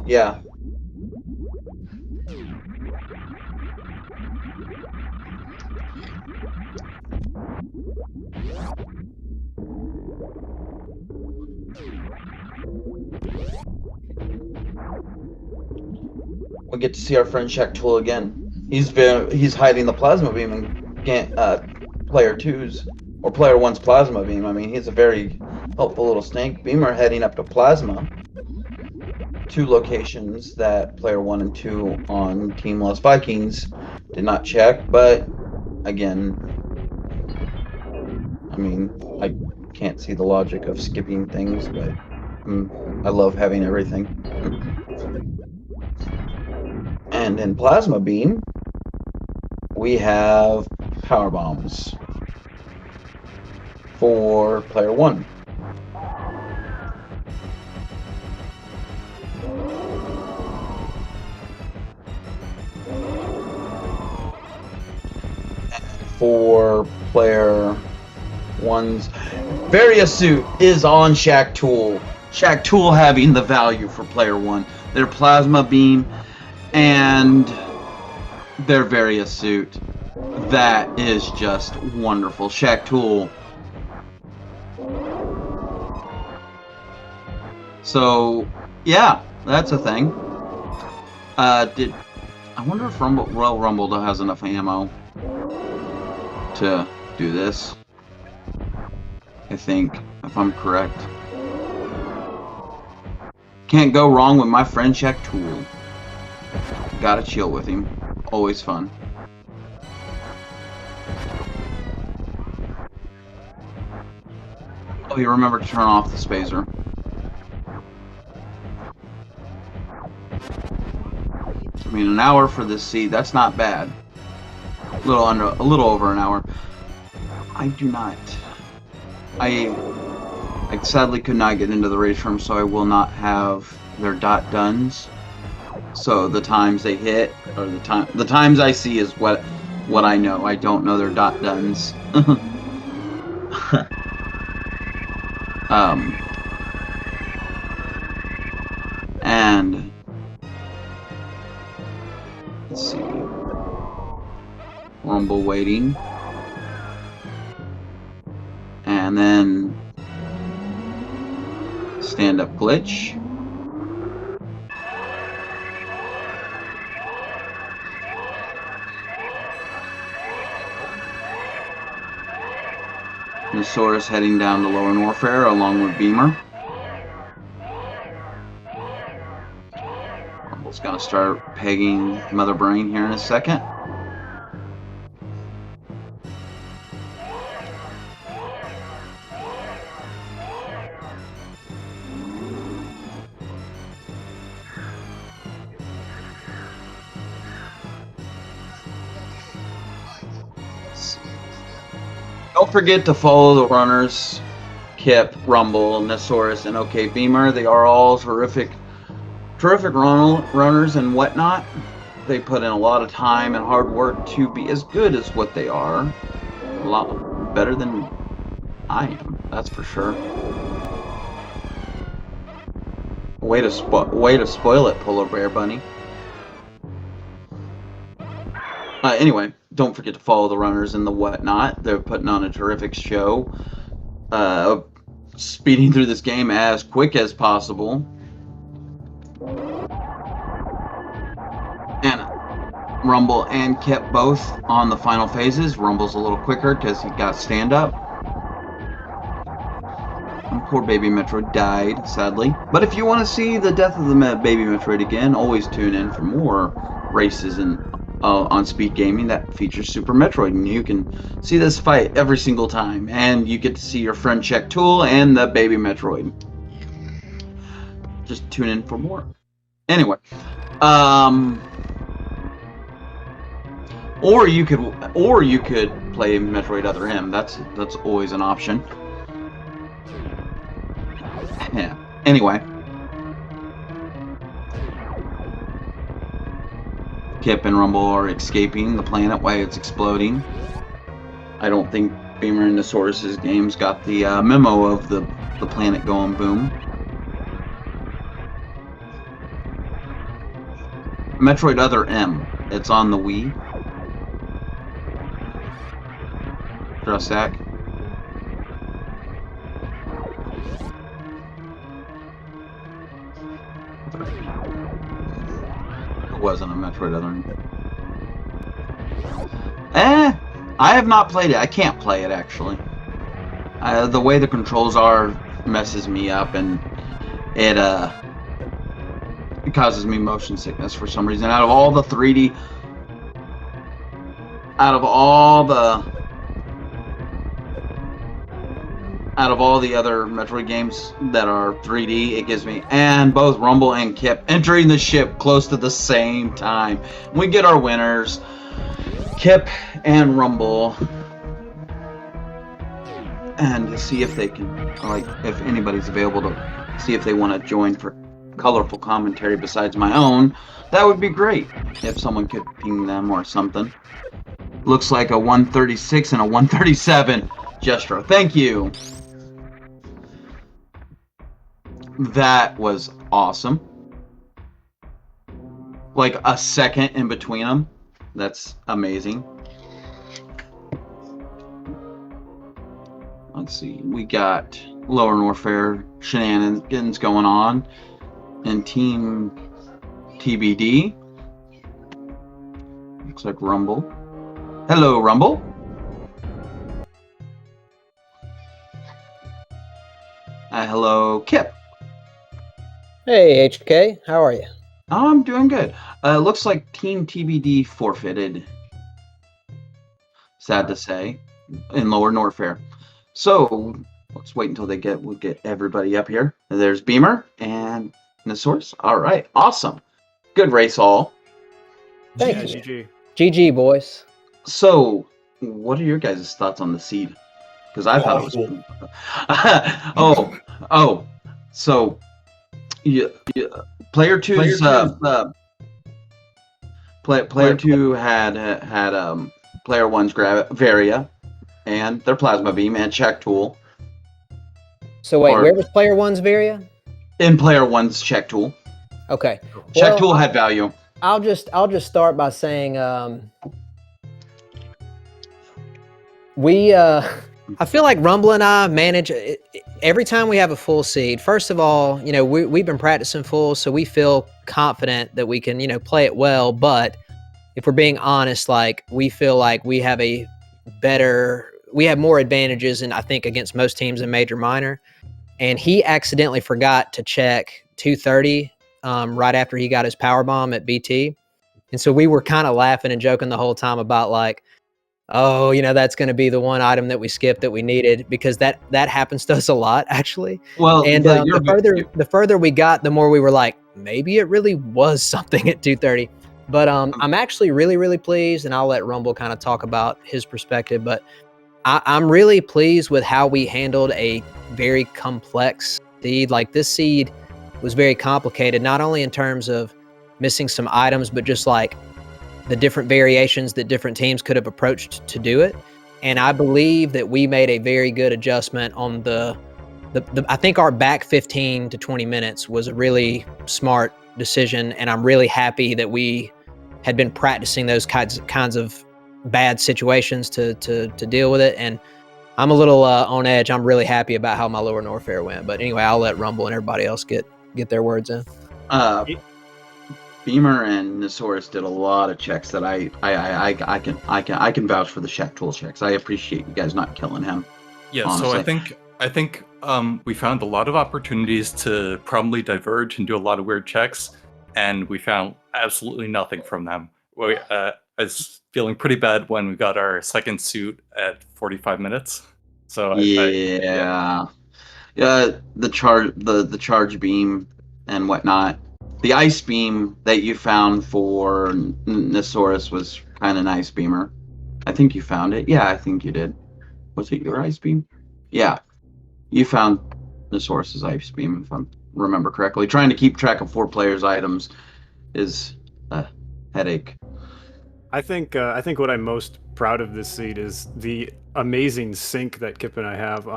Yeah. We get to see our friend Shack Tool again. He's hiding the plasma beam in player 2's or player 1's plasma beam. I mean, he's a very helpful little snake. Beamer heading up to plasma. Two locations that player 1 and 2 on Team LostVikings did not check, but again, I mean, I can't see the logic of skipping things, but I love having everything. And in Plasma Beam, we have Power Bombs for player 1. for player one's various suit is on Shack Tool. Shack Tool having the value for player one. Their plasma beam and their various suit. That is just wonderful. Shack Tool. So, yeah, that's a thing. I wonder if Royal Rumble has enough ammo to do this. I think, if I'm correct. Can't go wrong with my friend Shack Tool. Gotta chill with him. Always fun. Oh, you remember to turn off the spacer. I mean, an hour for this seed, that's not bad. A little over an hour. I sadly could not get into the race room, so I will not have their dot dones. So the times they hit, or the times I see is what I know. I don't know their dot dones. And let's see. Rumble waiting. And then stand-up glitch. Nosaurus heading down to Lower Norfair along with Beamer. Rumble's gonna start pegging Mother Brain here in a second. Don't forget to follow the runners, Kip, Rumble, Nosaurus, and OK Beamer. They are all terrific runners and whatnot. They put in a lot of time and hard work to be as good as what they are. A lot better than I am, that's for sure. Way to spoil it, Polar Bear Bunny. Anyway, don't forget to follow the runners and the whatnot. They're putting on a terrific show. Speeding through this game as quick as possible. And Rumble and Kip both on the final phases. Rumble's a little quicker because he got stand-up. And poor baby Metroid died, sadly. But if you want to see the death of the baby Metroid again, always tune in for more races and on SpeedGaming that features Super Metroid, and you can see this fight every single time, and you get to see your friend Shack Tool and the baby Metroid. Just tune in for more. Anyway, or you could play Metroid Other M. That's always an option. Yeah. Anyway. Kip and Rumble are escaping the planet while it's exploding. I don't think Beamer and Nosaurus' games got the memo of the planet going boom. Metroid Other M. It's on the Wii. Dressack. It wasn't a Metroid Other M. I have not played it. I can't play it, actually. The way the controls are messes me up, and it causes me motion sickness for some reason. Out of all the 3D... Out of all the other Metroid games that are 3D, it gives me... And both Rumble and Kip entering the ship close to the same time. We get our winners. Kip and Rumble. And to see if they can... Like, if anybody's available to see if they want to join for colorful commentary besides my own. That would be great. If someone could ping them or something. Looks like a 136 and a 137. Gesture. Thank you. That was awesome. Like a second in between them. That's amazing. Let's see. We got Lower Norfair shenanigans going on. And Team TBD. Looks like Rumble. Hello, Rumble. Hello, Kip. Hey, HK. How are you? I'm doing good. Looks like Team TBD forfeited. Sad to say, in Lower Norfair. So let's wait until we'll get everybody up here. There's Beamer and Nosaurus. All right, awesome. Good race all. Thank you. GG. GG, boys. So, what are your guys' thoughts on the seed? Because I thought it was. So, player two's player two had player one's Varia and their plasma beam and check tool. So wait, where was player one's Varia? In player one's check tool. Okay. Check tool had value. I'll just start by saying I feel like Rumble and I manage every time we have a full seed. First of all, we've been practicing full, so we feel confident that we can, play it well. But if we're being honest, like we feel like we have more advantages, and I think against most teams in major minor. And he accidentally forgot to check 230 right after he got his power bomb at BT, and so we were kind of laughing and joking the whole time about like, oh, that's going to be the one item that we skipped that we needed, because that happens to us a lot, actually. Well, and the further we got, the more we were like, maybe it really was something at 230. But I'm actually really, really pleased, and I'll let Rumble kind of talk about his perspective. But I'm really pleased with how we handled a very complex seed. Like, this seed was very complicated, not only in terms of missing some items, but just like the different variations that different teams could have approached to do it. And I believe that we made a very good adjustment on I think our back 15 to 20 minutes was a really smart decision. And I'm really happy that we had been practicing those kinds of bad situations to deal with it. And I'm a little on edge. I'm really happy about how my Lower Norfair went. But anyway, I'll let Rumble and everybody else get their words in. Beamer and Nosaurus did a lot of checks that I can vouch for the check tool checks. I appreciate you guys not killing him. Yeah, honestly. So I think we found a lot of opportunities to probably diverge and do a lot of weird checks, and we found absolutely nothing from them. I was feeling pretty bad when we got our second suit at 45 minutes. So the charge beam and whatnot. The ice beam that you found for Nosaurus was kind of nice, Beamer. I think you found it. Yeah, I think you did. Was it your ice beam? Yeah. You found Nosaurus's ice beam, if I remember correctly. Trying to keep track of 4 players' items is a headache. I think what I'm most proud of this seed is the amazing sync that Kip and I have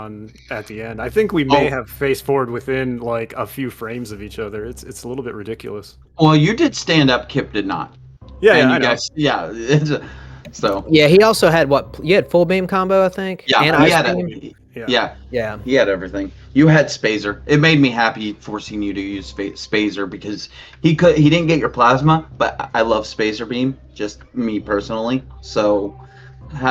at the end. I think we may have faced forward within like a few frames of each other. It's a little bit ridiculous. Well, you did stand up, Kip did not. Yeah, and yeah, you guys, yeah. So yeah, he also had you had full beam combo, I think. Yeah, and he had beam. Yeah, he had everything. You had Spazer. It made me happy forcing you to use Spazer because he didn't get your plasma, but I love Spazer beam, just me personally. So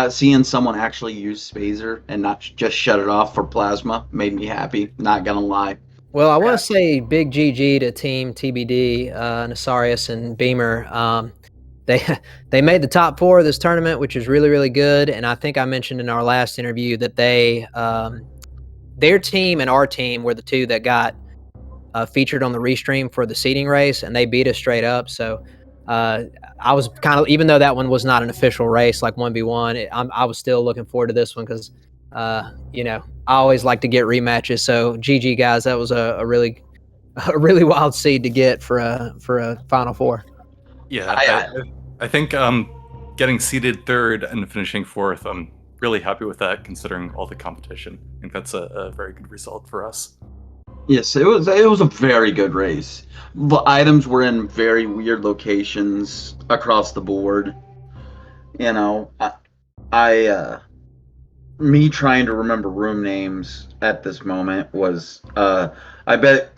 seeing someone actually use Spazer and not just shut it off for plasma made me happy. Not gonna lie. Well, I want to say big GG to Team TBD, Nosaurus and Beamer. They made the top 4 of this tournament, which is really, really good. And I think I mentioned in our last interview that their team and our team were the 2 that got featured on the restream for the seeding race, and they beat us straight up. So I was kind of, even though that one was not an official race like 1v1, I was still looking forward to this one because, I always like to get rematches. So GG guys, that was a really wild seed to get for a Final Four. Yeah, I think getting seeded third and finishing fourth, I'm really happy with that considering all the competition. I think that's a very good result for us. Yes, it was a very good race. The items were in very weird locations across the board. You know, me trying to remember room names at this moment was I bet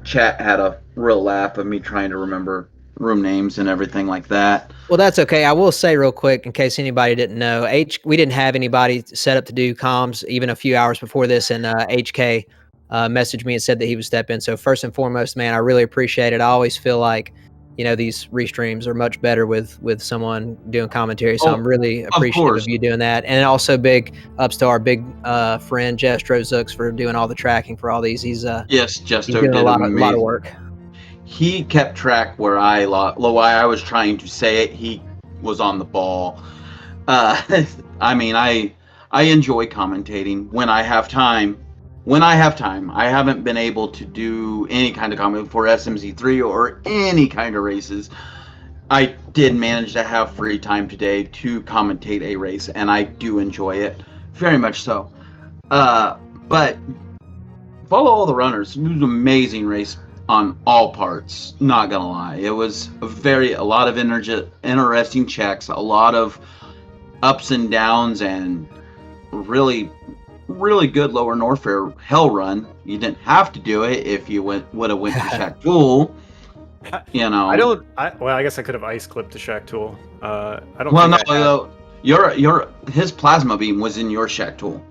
chat had a real laugh of me trying to remember room names and everything like that. Well, that's okay. I will say real quick, in case anybody didn't know, we didn't have anybody set up to do comms even a few hours before this, and HK messaged me and said that he would step in. So first and foremost, man, I really appreciate it. I always feel like, these restreams are much better with someone doing commentary. So I'm really appreciative of you doing that. And also big ups to our big friend Jestro Zooks for doing all the tracking for all these. He's yes, Jestro he's doing did a lot of work. He kept track where I was trying to say it. He was on the ball. I mean, I enjoy commentating when I have time. I haven't been able to do any kind of comment for SMZ3 or any kind of races. I did manage to have free time today to commentate a race, and I do enjoy it very much so. But follow all the runners. It was an amazing race on all parts. Not gonna lie, it was a lot of interesting checks, a lot of ups and downs, and really good lower Norfair hell run. You didn't have to do it if you would have went to Shack Tool. I guess I could have ice clipped the Shack Tool. I don't. Well, no, his plasma beam was in your Shack Tool.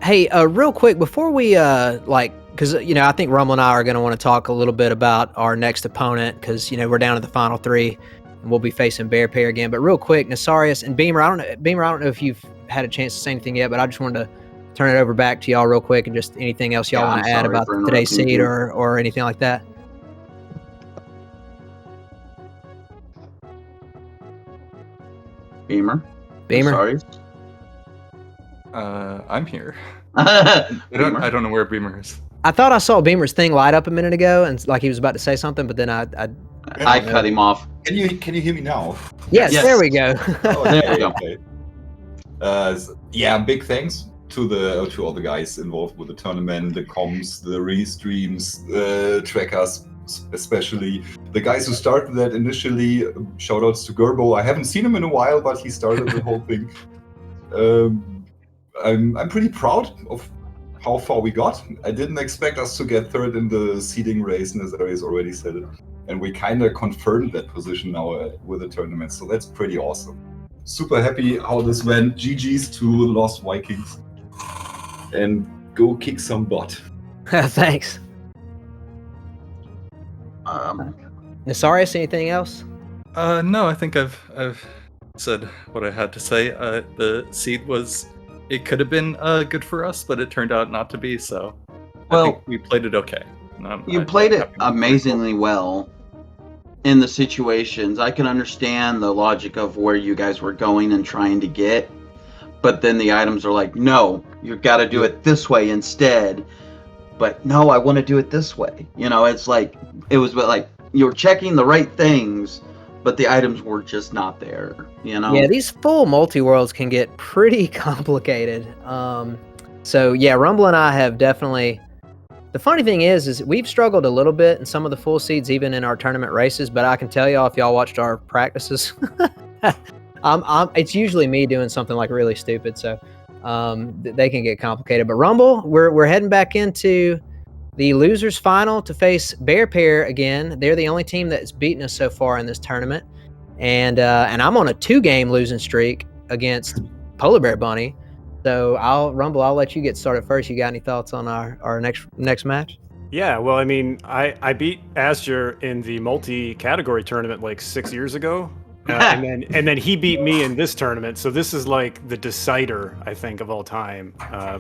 Hey, real quick before we because I think Rumble and I are going to want to talk a little bit about our next opponent because we're down to the final three and we'll be facing Bear Pair again. But real quick, Nasarius and Beamer, I don't know if you've had a chance to say anything yet, but I just wanted to turn it over back to y'all real quick and just anything else y'all want to add about today's seed or anything like that. Beamer. Sorry. I'm here. I don't know where Beamer is. I thought I saw Beamer's thing light up a minute ago and like he was about to say something, but then I cut him off. Can you hear me now? Yes. There we go. Oh, there we go. Okay. Big thanks to all the guys involved with the tournament, the comms, the restreams, the trackers, especially the guys who started that initially. Shoutouts to Gerbo. I haven't seen him in a while, but he started the whole thing. I'm pretty proud of how far we got. I didn't expect us to get third in the seeding race, and as Arius already said it. And we kind of confirmed that position now with the tournament, so that's pretty awesome. Super happy how this went. GG's to LostVikings. And go kick some butt. Thanks. Nasarius, anything else? No, I think I've said what I had to say. The seed it could have been good for us, but it turned out not to be. So I think we played it okay. You played it amazingly well in the situations. I can understand the logic of where you guys were going and trying to get, but then the items are like, no, you got to do it this way instead. But no, I want to do it this way. It's like it was like you were checking the right things, but the items were just not there. Yeah, these full multi-worlds can get pretty complicated. So yeah, Rumble and I have definitely. The funny thing is we've struggled a little bit in some of the full seeds, even in our tournament races. But I can tell y'all, if y'all watched our practices, it's usually me doing something like really stupid. So they can get complicated. But Rumble, we're heading back into the losers final to face Bear Pair again. They're the only team that's beaten us so far in this tournament, and I'm on a 2-game losing streak against Polar Bear Bunny. So I'll let you get started first. You got any thoughts on our next match? Yeah, well, I mean, I beat Azure in the multi-category tournament like 6 years ago, and then he beat me in this tournament. So this is like the decider, I think, of all time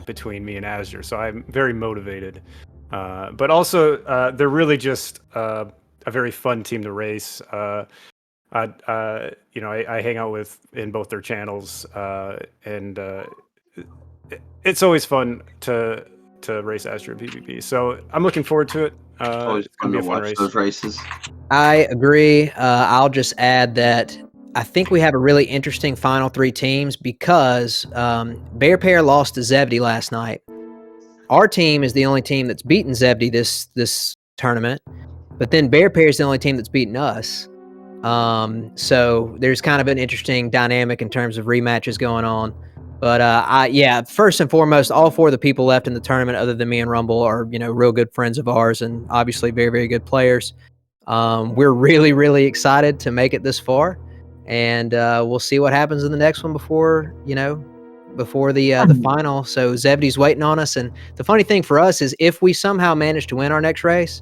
between me and Azure. So I'm very motivated, but also they're really just a very fun team to race. I hang out in both their channels, and it's always fun to race Azure and PvP. So I'm looking forward to it. Always it's gonna be a fun watch race. those races. I agree. I'll just add that I think we have a really interesting final 3 teams because Bear Pair lost to Zebedee last night. Our team is the only team that's beaten Zebedee this tournament, but then Bear Pair is the only team that's beaten us. So there's kind of an interesting dynamic in terms of rematches going on. But first and foremost, all 4 of the people left in the tournament, other than me and Rumble, are real good friends of ours and obviously very, very good players. We're really, really excited to make it this far, and we'll see what happens in the next one before the final. So Zebedee's waiting on us, and the funny thing for us is if we somehow manage to win our next race,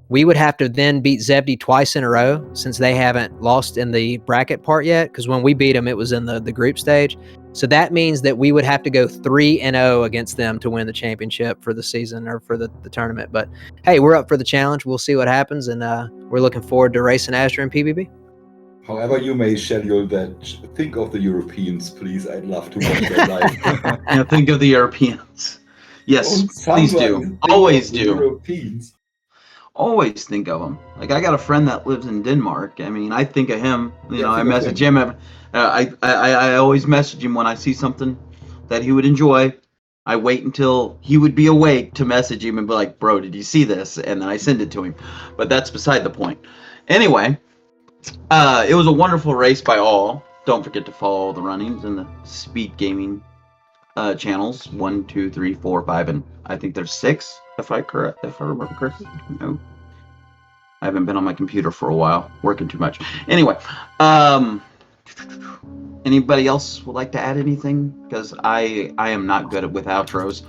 we would have to then beat Zebedee twice in a row since they haven't lost in the bracket part yet, because when we beat them, it was in the group stage. So that means that we would have to go 3-0 against them to win the championship for the season or for the tournament. But hey, we're up for the challenge. We'll see what happens, and we're looking forward to racing Astra and PBB. However you may schedule that, think of the Europeans, please. I'd love to watch that live. Yeah, think of the Europeans. Yes, please do. Always do. Europeans. Always think of them. Like, I got a friend that lives in Denmark. I mean, I think of him. I message him. I always message him when I see something that he would enjoy. I wait until he would be awake to message him and be like, bro, did you see this? And then I send it to him. But that's beside the point. Anyway, it was a wonderful race by all. Don't forget to follow all the runnings and the SpeedGaming channels 1, 2, 3, 4, 5, and I think there's 6 if I remember correctly. No, I haven't been on my computer for a while, working too much. Anyway, anybody else would like to add anything? Because I am not good with outros.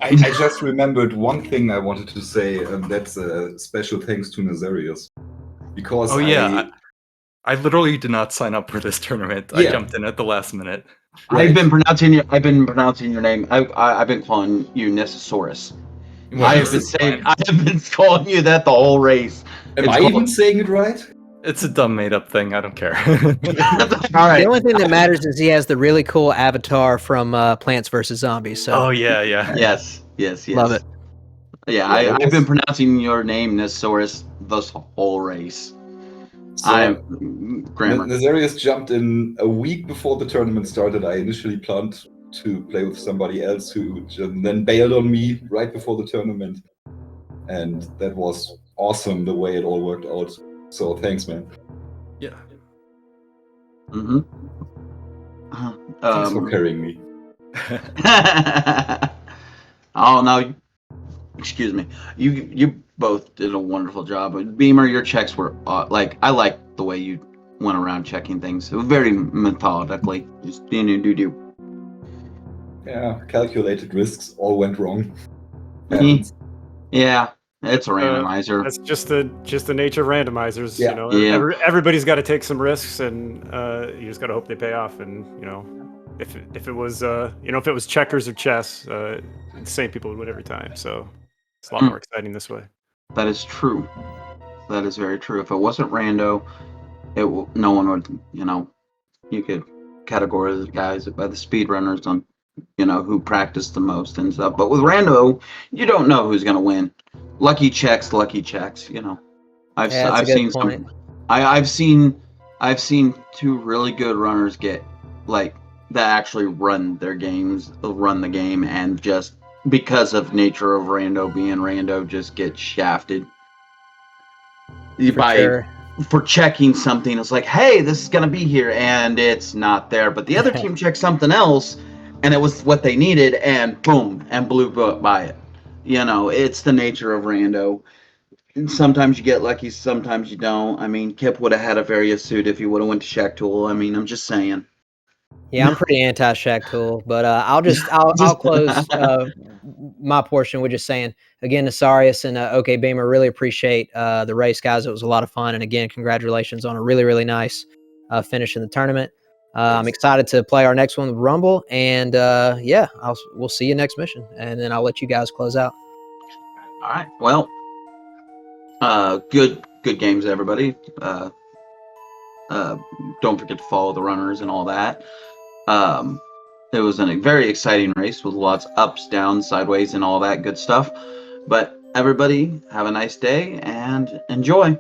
I just remembered one thing I wanted to say, and that's a special thanks to Nazarius. Because I literally did not sign up for this tournament. I jumped in at the last minute. Right. I've been pronouncing your name. I've been calling you Nessosaurus. Well, I have been calling you that the whole race. Am I even saying it right? It's a dumb made-up thing. I don't care. All right. The only thing that matters is he has the really cool avatar from Plants vs. Zombies. So. Oh, yeah. Yes. Love it. Yeah, I've been pronouncing your name Nessosaurus this whole race. So, I'm grammar. Nazarius jumped in a week before the tournament started. I initially planned to play with somebody else who then bailed on me right before the tournament. And that was awesome the way it all worked out. So thanks, man. Yeah. Mm-hmm. Thanks for carrying me. Oh no, excuse me. You both did a wonderful job. Beamer, your checks were I like the way you went around checking things. Very methodically, just do. Yeah, calculated risks all went wrong. Yeah, it's a randomizer. That's just the nature of randomizers. Yeah. Everybody's got to take some risks, and you just got to hope they pay off. And if it was checkers or chess, the same people would win every time. So it's a lot more exciting this way. That is true. That is very true. If it wasn't rando, no one would. You could categorize the guys by the speedrunners on, who practice the most and stuff. But with rando, you don't know who's gonna win. Lucky checks. I've seen some. I've seen 2 really good runners get that actually run the game, and just because of nature of rando being rando, just get shafted for checking something. It's like, hey, this is gonna be here, and it's not there. But the other team checked something else, and it was what they needed, and boom, and blew by it. It's the nature of rando. And sometimes you get lucky, sometimes you don't. I mean, Kip would have had a Various suit if he would have went to Shack Tool. I mean, I'm just saying. Yeah, I'm pretty anti Shack Tool, but I'll close my portion with just saying again, Asarius and OK Beamer, really appreciate the race, guys. It was a lot of fun, and again, congratulations on a really, really nice finish in the tournament. I'm excited to play our next one with Rumble, and we'll see you next mission, and then I'll let you guys close out. All right. Well, good games, everybody. Don't forget to follow the runners and all that. It was a very exciting race with lots of ups, downs, sideways, and all that good stuff. But everybody, have a nice day and enjoy.